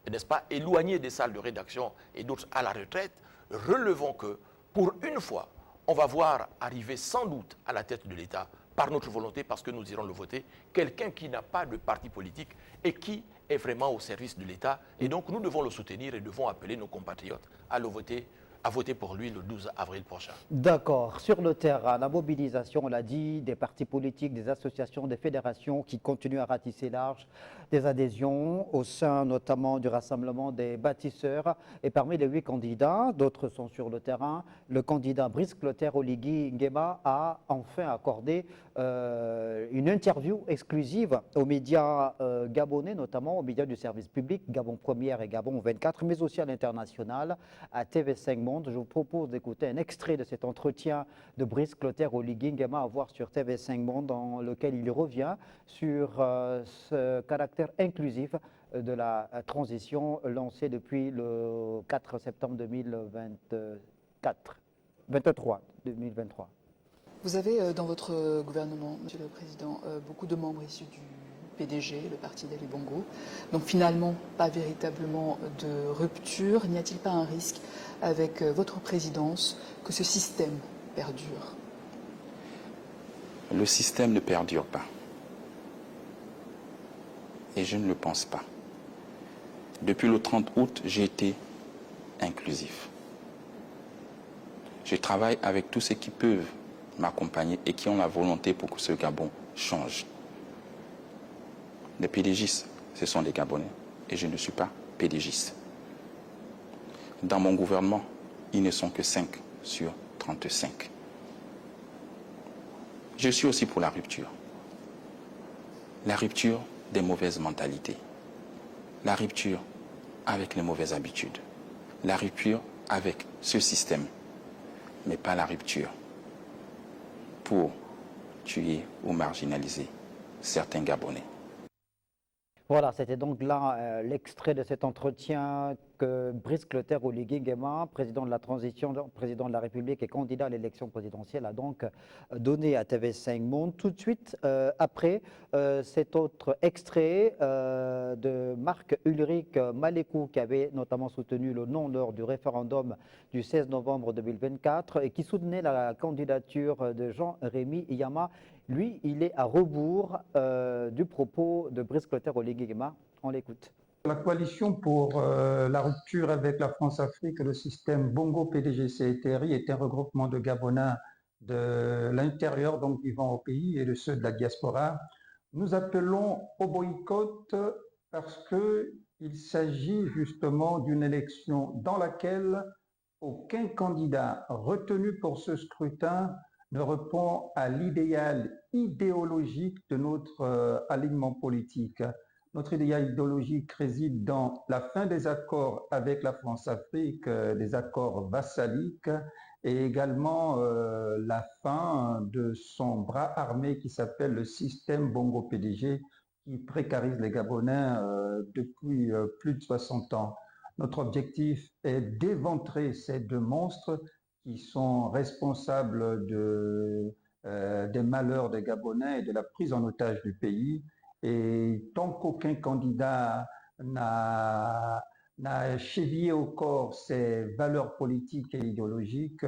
n'est-ce pas, éloignés des salles de rédaction et d'autres à la retraite, relevons que, pour une fois, on va voir arriver sans doute à la tête de l'État, par notre volonté, parce que nous irons le voter, quelqu'un qui n'a pas de parti politique et qui est vraiment au service de l'État. Et donc nous devons le soutenir et devons appeler nos compatriotes à le voter, à voter pour lui le 12 avril prochain. D'accord. Sur le terrain, la mobilisation, on l'a dit, des partis politiques, des associations, des fédérations qui continuent à ratisser large, des adhésions au sein notamment du Rassemblement des bâtisseurs. Et parmi les 8 candidats, d'autres sont sur le terrain. Le candidat Brice Clotaire Oligui Nguema a enfin accordé une interview exclusive aux médias gabonais, notamment aux médias du service public, Gabon Première et Gabon 24, mais aussi à l'international, à TV5 Monde. Je vous propose d'écouter un extrait de cet entretien de Brice Clotaire Oligui Nguema à voir sur TV5 Monde, dans lequel il revient sur ce caractère inclusif de la transition lancée depuis le 4 septembre 2023. Vous avez dans votre gouvernement, Monsieur le Président, beaucoup de membres issus du PDG, le parti d'Ali Bongo. Donc finalement, pas véritablement de rupture. N'y a-t-il pas un risque avec votre présidence que ce système perdure? Le système ne perdure pas. Et je ne le pense pas. Depuis le 30 août, j'ai été inclusif. Je travaille avec tous ceux qui peuvent m'accompagner et qui ont la volonté pour que ce Gabon change. Les PDGistes, ce sont des Gabonais et je ne suis pas PDGiste. Dans mon gouvernement, ils ne sont que 5 sur 35. Je suis aussi pour la rupture. La rupture des mauvaises mentalités. La rupture avec les mauvaises habitudes. La rupture avec ce système. Mais pas la rupture pour tuer ou marginaliser certains Gabonais. Voilà, c'était donc là l'extrait de cet entretien que Brice Clotaire Oligui Nguema, président de la transition, président de la République et candidat à l'élection présidentielle, a donc donné à TV5 Monde. Tout de suite après cet autre extrait de Marc-Ulrich Malekou, qui avait notamment soutenu le non lors du référendum du 16 novembre 2024 et qui soutenait la candidature de Jean-Rémy Yama. Lui, il est à rebours du propos de Brice Clotaire Oligui Nguema. On l'écoute. La coalition pour la rupture avec la France-Afrique, le système Bongo-PDG-CETRI est un regroupement de Gabonais de l'intérieur, donc vivant au pays, et de ceux de la diaspora. Nous appelons au boycott parce qu'il s'agit justement d'une élection dans laquelle aucun candidat retenu pour ce scrutin ne répond à l'idéal idéologique de notre alignement politique. Notre idéal idéologique réside dans la fin des accords avec la France-Afrique, des accords vassaliques, et également la fin de son bras armé qui s'appelle le système Bongo-PDG, qui précarise les Gabonais depuis plus de 60 ans. Notre objectif est d'éventrer ces deux monstres qui sont responsables des malheurs des Gabonais et de la prise en otage du pays. Et tant qu'aucun candidat n'a chevillé au corps ses valeurs politiques et idéologiques,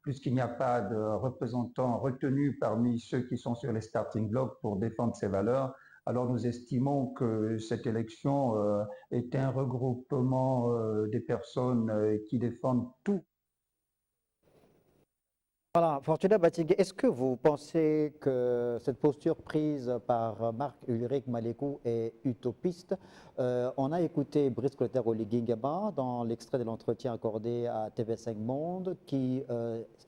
puisqu'il n'y a pas de représentants retenus parmi ceux qui sont sur les starting blocks pour défendre ces valeurs, alors nous estimons que cette élection est un regroupement des personnes qui défendent tout Voilà, Fortuna Batigué, est-ce que vous pensez que cette posture prise par Marc-Ulrich Malekou est utopiste? On a écouté Brice Clotaire Oligui-Nguema dans l'extrait de l'entretien accordé à TV5 Monde qui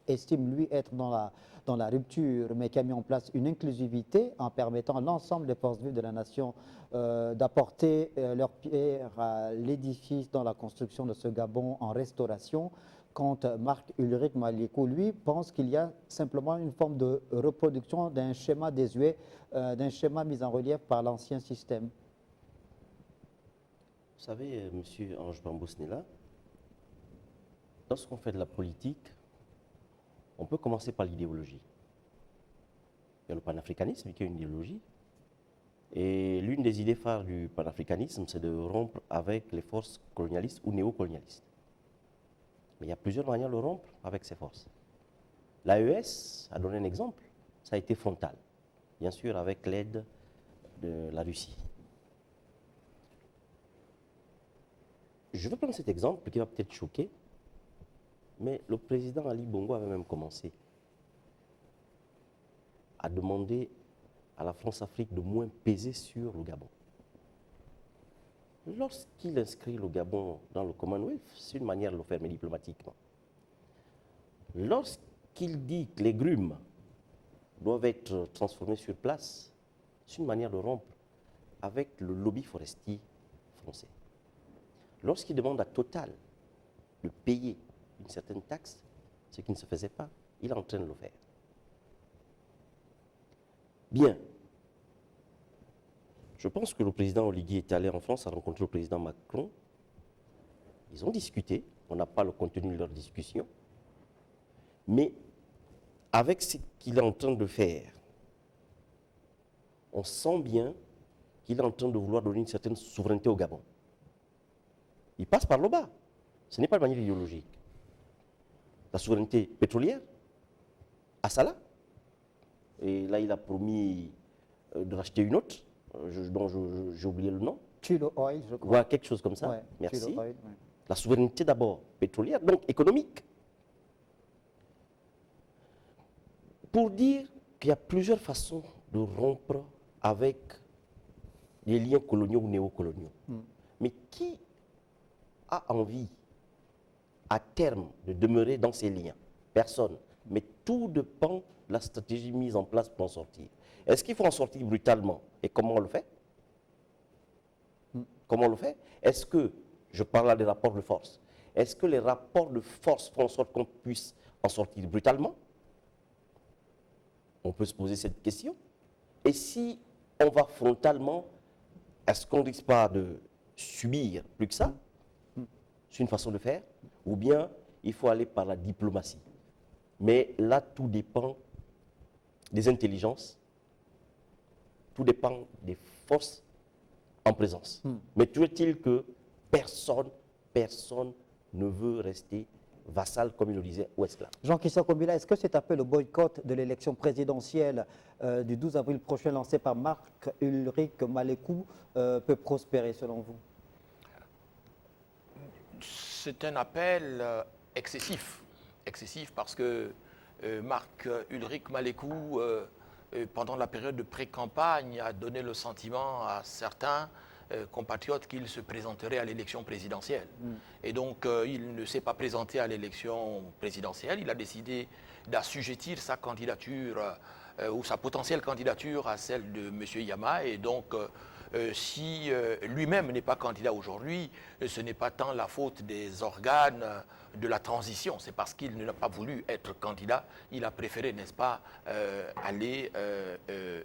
estime lui être dans la rupture, mais qui a mis en place une inclusivité en permettant à l'ensemble des forces vives de la nation d'apporter leur pierre à l'édifice dans la construction de ce Gabon en restauration. Quand Marc-Ulrich Malekou, lui, pense qu'il y a simplement une forme de reproduction d'un schéma désuet, d'un schéma mis en relief par l'ancien système. Vous savez, M. Ange Bambosnela, lorsqu'on fait de la politique, on peut commencer par l'idéologie. Il y a le panafricanisme qui est une idéologie. Et l'une des idées phares du panafricanisme, c'est de rompre avec les forces colonialistes ou néocolonialistes. Mais il y a plusieurs manières de rompre avec ces forces. L'AES a donné un exemple, ça a été frontal, bien sûr avec l'aide de la Russie. Je vais prendre cet exemple qui va peut-être choquer, mais le président Ali Bongo avait même commencé à demander à la France-Afrique de moins peser sur le Gabon. Lorsqu'il inscrit le Gabon dans le Commonwealth, c'est une manière de le faire, mais diplomatiquement. Lorsqu'il dit que les grumes doivent être transformés sur place, c'est une manière de rompre avec le lobby forestier français. Lorsqu'il demande à Total de payer une certaine taxe, ce qui ne se faisait pas, il est en train de le faire. Bien. Je pense que le président Oligui est allé en France, a rencontré le président Macron. Ils ont discuté, on n'a pas le contenu de leur discussion, mais avec ce qu'il est en train de faire, on sent bien qu'il est en train de vouloir donner une certaine souveraineté au Gabon. Il passe par le bas, ce n'est pas de manière idéologique. La souveraineté pétrolière, à Salah, et là il a promis de racheter une autre, dont j'ai oublié le nom. Tullow Oil, je crois. Voilà, quelque chose comme ça. Ouais, merci. Oil, ouais. La souveraineté d'abord pétrolière, donc économique. Pour dire qu'il y a plusieurs façons de rompre avec les liens coloniaux ou néocoloniaux. Mais qui a envie à terme de demeurer dans ces liens? Personne. Mais tout dépend de la stratégie mise en place pour en sortir. Est-ce qu'il faut en sortir brutalement? Et comment on le fait? Comment on le fait? Est-ce que, je parle là des rapports de force, est-ce que les rapports de force font en sorte qu'on puisse en sortir brutalement? On peut se poser cette question. Et si on va frontalement, est-ce qu'on ne risque pas de subir plus que ça? C'est une façon de faire. Ou bien il faut aller par la diplomatie. Mais là, tout dépend des intelligences, tout dépend des forces en présence. Mais toujours est-il que personne ne veut rester vassal, comme il le disait, ou esclave. Jean-Christophe Kombila, est-ce que cet appel au boycott de l'élection présidentielle du 12 avril prochain lancé par Marc-Ulrich Malekou peut prospérer selon vous? C'est un appel excessif. Excessif parce que Marc-Ulrich Malekou, pendant la période de pré-campagne, a donné le sentiment à certains compatriotes qu'il se présenterait à l'élection présidentielle. Et donc, il ne s'est pas présenté à l'élection présidentielle. Il a décidé d'assujettir sa candidature ou sa potentielle candidature à celle de M. Yama. Et donc, si lui-même n'est pas candidat aujourd'hui, ce n'est pas tant la faute des organes de la transition, c'est parce qu'il n'a pas voulu être candidat, il a préféré, n'est-ce pas, aller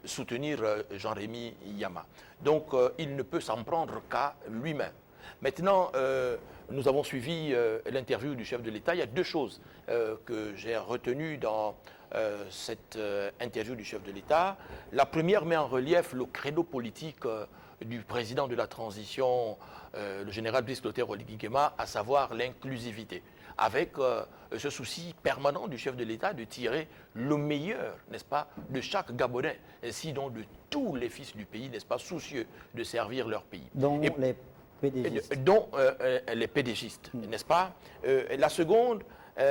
soutenir Jean-Rémy Yama. Donc il ne peut s'en prendre qu'à lui-même. Maintenant, nous avons suivi l'interview du chef de l'État. Il y a deux choses que j'ai retenues dans cette interview du chef de l'État. La première met en relief le credo politique du président de la transition, le général Brice Clotaire Oligui Nguema, à savoir l'inclusivité, avec ce souci permanent du chef de l'État de tirer le meilleur, n'est-ce pas, de chaque Gabonais, sinon de tous les fils du pays, n'est-ce pas, soucieux de servir leur pays. Dont les PDGistes. Dont les PDGistes, n'est-ce pas? La seconde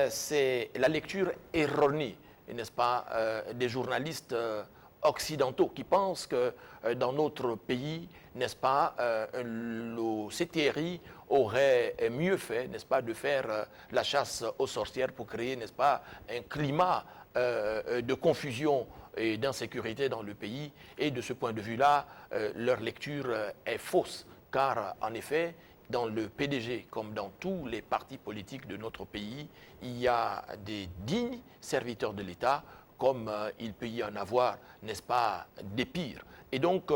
c'est la lecture erronée, n'est-ce pas, des journalistes occidentaux qui pensent que dans notre pays, n'est-ce pas, le CTRI aurait mieux fait, n'est-ce pas, de faire la chasse aux sorcières pour créer, n'est-ce pas, un climat de confusion et d'insécurité dans le pays. Et de ce point de vue-là, leur lecture est fausse, car en effet, dans le PDG, comme dans tous les partis politiques de notre pays, il y a des dignes serviteurs de l'État, comme il peut y en avoir, n'est-ce pas, des pires. Et donc,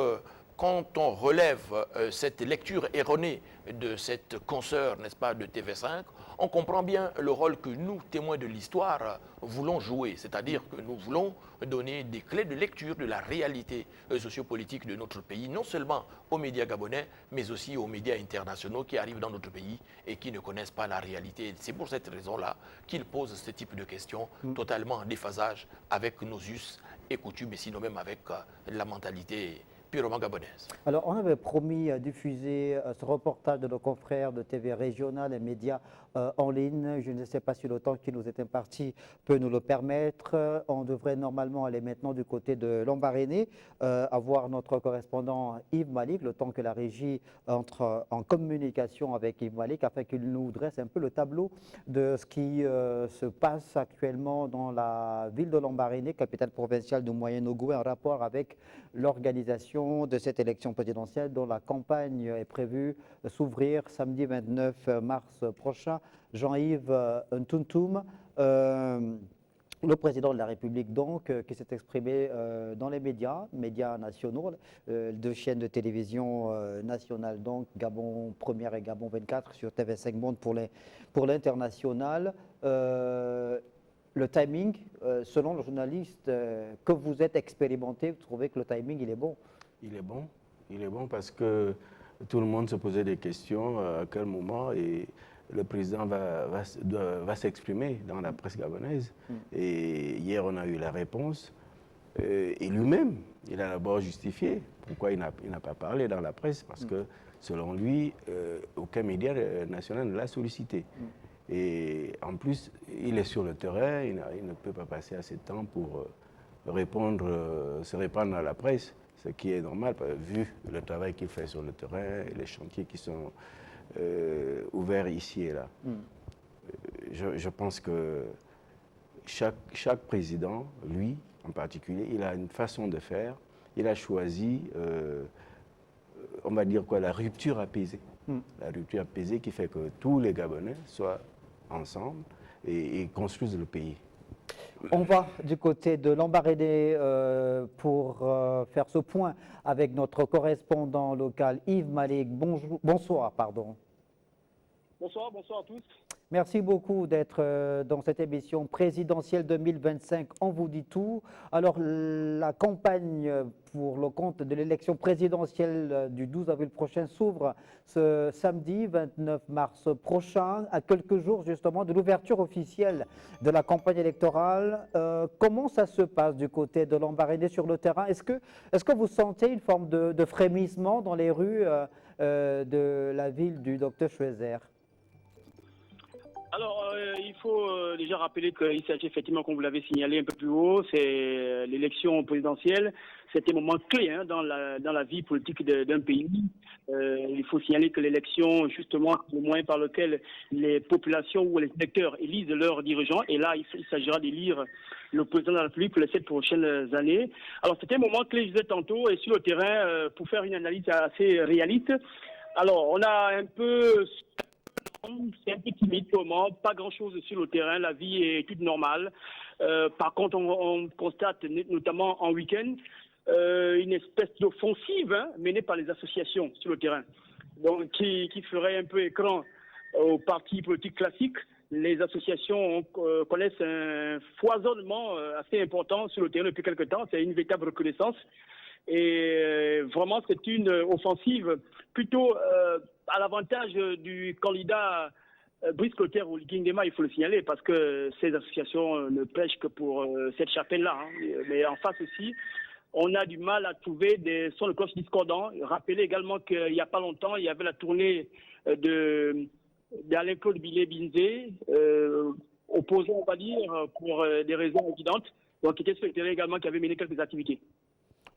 quand on relève cette lecture erronée de cette consoeur, n'est-ce pas, de TV5, on comprend bien le rôle que nous, témoins de l'histoire, voulons jouer. C'est-à-dire que nous voulons donner des clés de lecture de la réalité sociopolitique de notre pays, non seulement aux médias gabonais, mais aussi aux médias internationaux qui arrivent dans notre pays et qui ne connaissent pas la réalité. C'est pour cette raison-là qu'ils posent ce type de questions totalement en déphasage avec nos us et coutumes, et sinon même avec la mentalité purement gabonaise. Alors, on avait promis diffuser ce reportage de nos confrères de TV régionale et médias en ligne. Je ne sais pas si le temps qui nous est imparti peut nous le permettre. On devrait normalement aller maintenant du côté de Lambaréné, avoir notre correspondant Yves Malik, le temps que la régie entre en communication avec Yves Malik, afin qu'il nous dresse un peu le tableau de ce qui se passe actuellement dans la ville de Lambaréné, capitale provinciale du Moyen-Ogooué, en rapport avec l'organisation de cette élection présidentielle dont la campagne est prévue s'ouvrir samedi 29 mars prochain. Jean-Yves Ntuntum, le président de la République donc, qui s'est exprimé dans les médias nationaux, deux chaînes de télévision nationales donc, Gabon Première et Gabon 24 sur TV5 Monde pour l'international. Le timing, selon le journaliste que vous êtes expérimenté, vous trouvez que le timing il est bon? Il est bon parce que tout le monde se posait des questions à quel moment et le président va s'exprimer dans la presse gabonaise. Et hier, on a eu la réponse. Et lui-même, il a d'abord justifié pourquoi il n'a pas parlé dans la presse, parce que selon lui, aucun média national ne l'a sollicité. Et en plus, il est sur le terrain, il ne peut pas passer assez de temps pour se répandre à la presse. Ce qui est normal, vu le travail qu'il fait sur le terrain et les chantiers qui sont ouverts ici et là. Je pense que chaque président, lui en particulier, il a une façon de faire. Il a choisi, on va dire quoi, la rupture apaisée. La rupture apaisée qui fait que tous les Gabonais soient ensemble et construisent le pays. On va du côté de Lambaréné pour faire ce point avec notre correspondant local Yves Malik. Bonsoir, pardon. Bonsoir à tous. Merci beaucoup d'être dans cette émission présidentielle 2025. On vous dit tout. Alors, la campagne pour le compte de l'élection présidentielle du 12 avril prochain s'ouvre ce samedi 29 mars prochain, à quelques jours justement de l'ouverture officielle de la campagne électorale. Comment ça se passe du côté de Lambaréné sur le terrain? Est-ce que vous sentez une forme de frémissement dans les rues de la ville du Dr Schwezer? Alors, il faut déjà rappeler qu'il s'agit effectivement, comme vous l'avez signalé un peu plus haut, c'est l'élection présidentielle. C'est un moment clé dans la vie politique d'un pays. Il faut signaler que l'élection, justement, le moyen par lequel les populations ou les électeurs élisent leurs dirigeants. Et là, il s'agira d'élire le président de la République pour les 7 prochaines années. Alors, c'était un moment clé, je disais tantôt, et sur le terrain, pour faire une analyse assez réaliste. Alors, on a un peu... C'est un peu timide pour le moment, pas grand-chose sur le terrain, la vie est toute normale. Par contre, on constate, notamment en week-end, une espèce d'offensive menée par les associations sur le terrain, donc qui ferait un peu écran aux partis politiques classiques. Les associations connaissent un foisonnement assez important sur le terrain depuis quelque temps, c'est une véritable reconnaissance. Et vraiment, c'est une offensive plutôt à l'avantage du candidat Brice Clotaire ou Guindéma, il faut le signaler, parce que ces associations ne prêchent que pour cette chapelle-là. Mais en face aussi, on a du mal à trouver des sons de cloche discordants. Rappelez également qu'il n'y a pas longtemps, il y avait la tournée d'Alain-Claude Billet-Binzé au opposants, on va dire, pour des raisons évidentes. Donc, qui était secrétaire également, qui avait mené quelques activités.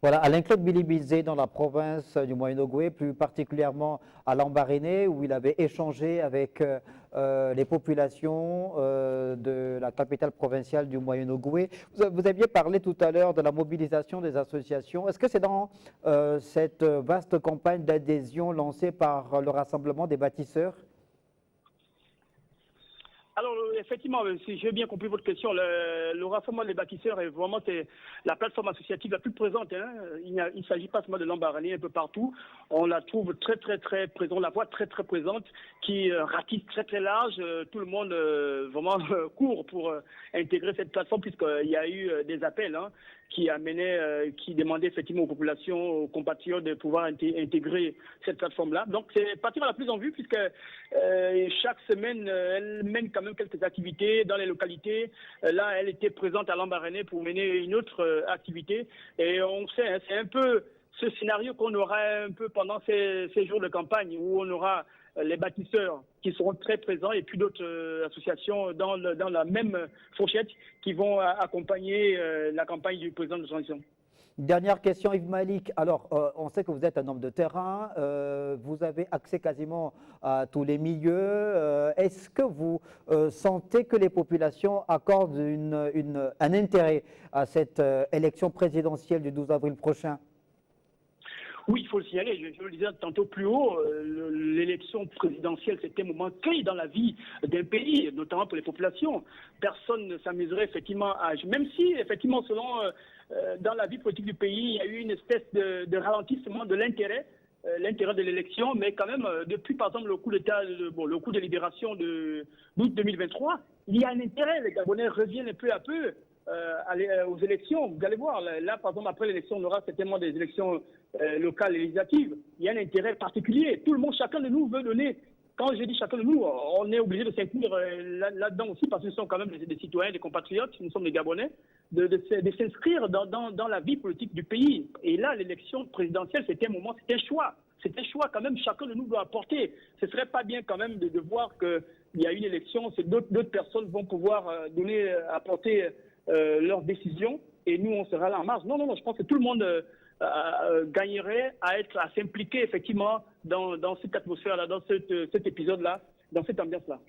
Voilà, Alain-Claude Bilibizé dans la province du Moyen-Ogooué, plus particulièrement à Lambaréné, où il avait échangé avec les populations de la capitale provinciale du Moyen-Ogooué. Vous aviez parlé tout à l'heure de la mobilisation des associations. Est-ce que c'est dans cette vaste campagne d'adhésion lancée par le Rassemblement des bâtisseurs? Alors, effectivement, si j'ai bien compris votre question, le Rassemblement des bâtisseurs est vraiment la plateforme associative la plus présente. Hein. Il ne s'agit pas seulement de Lambaréné, un peu partout. On la trouve très, très, très présente, la voix très, très présente, qui ratisse très, très large. Tout le monde vraiment court pour intégrer cette plateforme, puisqu'il y a eu des appels qui demandaient effectivement aux populations, aux compatriotes de pouvoir intégrer cette plateforme-là. Donc, c'est la plateforme la plus en vue, puisque chaque semaine, elle mène quand même quelques activités dans les localités. Là, elle était présente à Lambaréné pour mener une autre activité. Et on sait, hein, c'est un peu ce scénario qu'on aura un peu pendant ces jours de campagne, où on aura les bâtisseurs qui seront très présents et puis d'autres associations dans la même fourchette qui vont accompagner la campagne du président de transition. Dernière question, Yves Malik. Alors, on sait que vous êtes un homme de terrain, vous avez accès quasiment à tous les milieux. Est-ce que vous sentez que les populations accordent un intérêt à cette élection présidentielle du 12 avril prochain? Oui, il faut le signaler, je le disais tantôt plus haut, l'élection présidentielle, c'est un moment clé dans la vie d'un pays, notamment pour les populations. Personne ne s'amuserait effectivement même si, effectivement, dans la vie politique du pays, il y a eu une espèce de ralentissement de l'intérêt de l'élection, mais quand même, depuis par exemple le coup de libération d'août 2023, il y a un intérêt, les Gabonais reviennent peu à peu aux élections. Vous allez voir, là par exemple, après l'élection, on aura certainement des élections locales et législatives. Il y a un intérêt particulier. Tout le monde, chacun de nous veut donner. Quand je dis chacun de nous, on est obligé de s'inclure là-dedans aussi, parce que nous sommes quand même des citoyens, des compatriotes, nous sommes des Gabonais, de s'inscrire dans la vie politique du pays. Et là, l'élection présidentielle, c'était un moment, c'était un choix. C'est un choix quand même, chacun de nous doit apporter. Ce ne serait pas bien quand même de voir qu'il y a une élection, d'autres personnes vont pouvoir apporter leurs décisions, et nous, on sera là en marge. Non, je pense que tout le monde gagnerait à s'impliquer effectivement dans cette atmosphère-là, dans cet épisode-là, dans cette ambiance-là.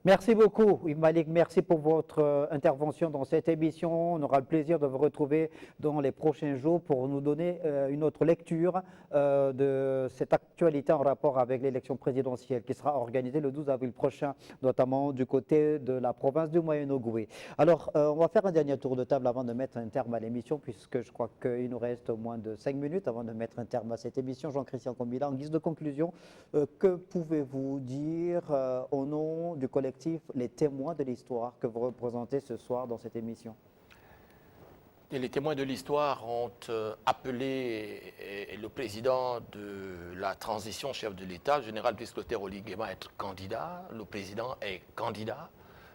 Merci beaucoup, Yves Malik. Merci pour votre intervention dans cette émission. On aura le plaisir de vous retrouver dans les prochains jours pour nous donner une autre lecture de cette actualité en rapport avec l'élection présidentielle qui sera organisée le 12 avril prochain, notamment du côté de la province du Moyen-Ogooué. Alors, on va faire un dernier tour de table avant de mettre un terme à l'émission, puisque je crois qu'il nous reste moins de 5 minutes avant de mettre un terme à cette émission. Jean-Christian Combila, en guise de conclusion, que pouvez-vous dire au nom du collectif Les Témoins de l'Histoire que vous représentez ce soir dans cette émission? Et les Témoins de l'Histoire ont appelé le président de la transition, chef de l'État, le général Brice Clotaire Oligui-Nguema, à être candidat. Le président est candidat.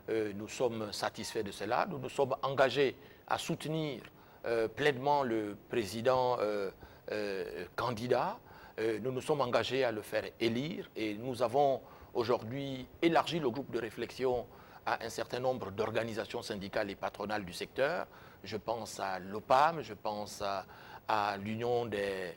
Nous sommes satisfaits de cela. Nous nous sommes engagés à soutenir pleinement le président candidat. Nous nous sommes engagés à le faire élire et nous avons aujourd'hui élargi le groupe de réflexion à un certain nombre d'organisations syndicales et patronales du secteur. Je pense à l'OPAM, je pense à l'Union des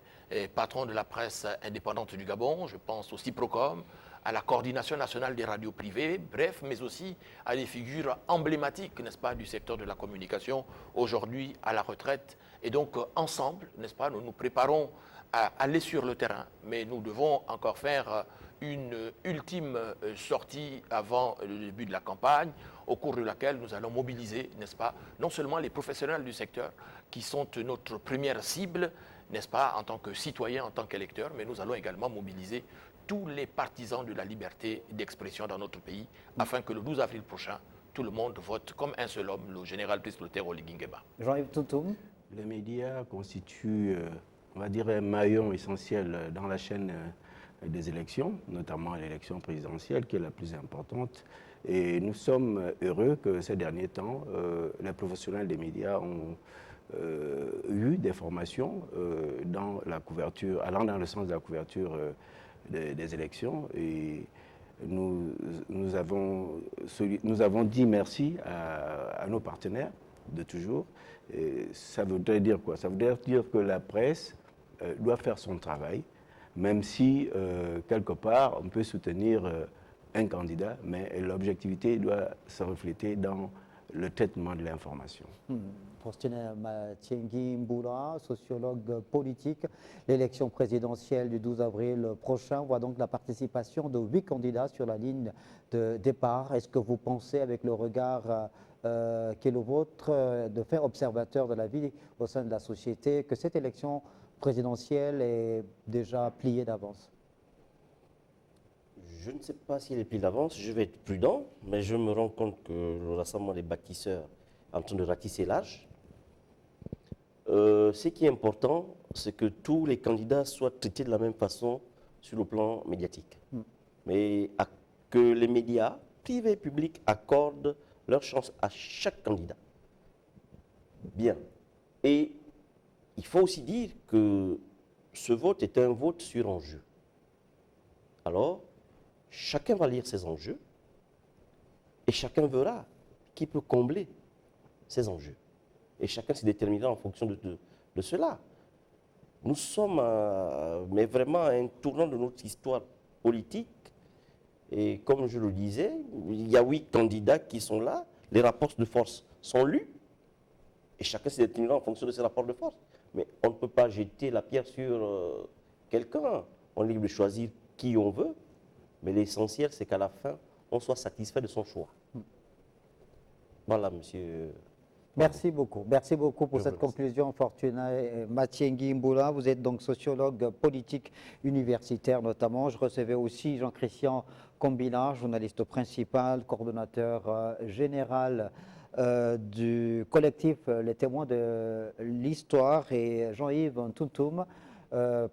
patrons de la presse indépendante du Gabon, je pense au CIPROCOM, à la Coordination nationale des radios privées, bref, mais aussi à des figures emblématiques, n'est-ce pas, du secteur de la communication, aujourd'hui à la retraite. Et donc, ensemble, n'est-ce pas, nous nous préparons à aller sur le terrain, mais nous devons encore faire une ultime sortie avant le début de la campagne, au cours de laquelle nous allons mobiliser, n'est-ce pas, non seulement les professionnels du secteur, qui sont notre première cible, n'est-ce pas, en tant que citoyens, en tant qu'électeurs, mais nous allons également mobiliser tous les partisans de la liberté d'expression dans notre pays, afin que le 12 avril prochain, tout le monde vote comme un seul homme, le général Brice Clotaire Oligui-Nguema. Jean-Yves Toutoum. Les médias constituent, on va dire, un maillon essentiel dans la chaîne des élections, notamment l'élection présidentielle qui est la plus importante. Et nous sommes heureux que ces derniers temps, les professionnels des médias ont eu des formations dans la couverture, allant dans le sens de la couverture des élections. Et nous avons dit merci à nos partenaires de toujours. Et ça voudrait dire quoi? Ça voudrait dire que la presse doit faire son travail, même si, quelque part, on peut soutenir un candidat, mais l'objectivité doit se refléter dans le traitement de l'information. Faustin Mathiengui Mboula, sociologue politique. L'élection présidentielle du 12 avril prochain voit donc la participation de 8 candidats sur la ligne de départ. Est-ce que vous pensez, avec le regard qui est le vôtre, de faire observateur de la vie au sein de la société, que cette élection présidentielle est déjà pliée d'avance? Je ne sais pas s'il est plié d'avance, je vais être prudent, mais je me rends compte que le rassemblement des bâtisseurs est en train de ratisser large. Ce qui est important, c'est que tous les candidats soient traités de la même façon sur le plan médiatique. Mais que les médias, privés et publics, accordent leur chance à chaque candidat. Bien. Et il faut aussi dire que ce vote est un vote sur enjeu. Alors, chacun va lire ses enjeux et chacun verra qui peut combler ces enjeux. Et chacun se déterminera en fonction de cela. Nous sommes mais vraiment à un tournant de notre histoire politique. Et comme je le disais, il y a 8 candidats qui sont là, les rapports de force sont lus, et chacun se déterminera en fonction de ces rapports de force. Mais on ne peut pas jeter la pierre sur quelqu'un. On est libre de choisir qui on veut, mais l'essentiel, c'est qu'à la fin, on soit satisfait de son choix. Voilà, monsieur. Merci beaucoup. Merci beaucoup pour cette conclusion, Fortuna Mathiengui Mboula. Vous êtes donc sociologue politique universitaire notamment. Je recevais aussi Jean-Christian Kombina, journaliste principal, coordonnateur général du collectif Les Témoins de l'Histoire, et Jean-Yves Ntuntum,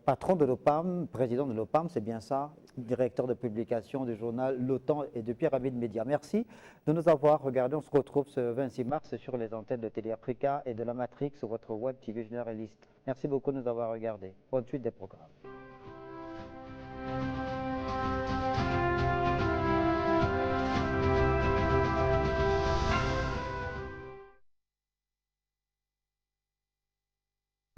patron de l'OPAM, président de l'OPAM, c'est bien ça, directeur de publication du journal Le Temps et de Pyramide Média. Merci de nous avoir regardés. On se retrouve ce 26 mars sur les antennes de Télé Africa et de la Matrix sur votre web TV généraliste. Merci beaucoup de nous avoir regardés. Bonne suite des programmes.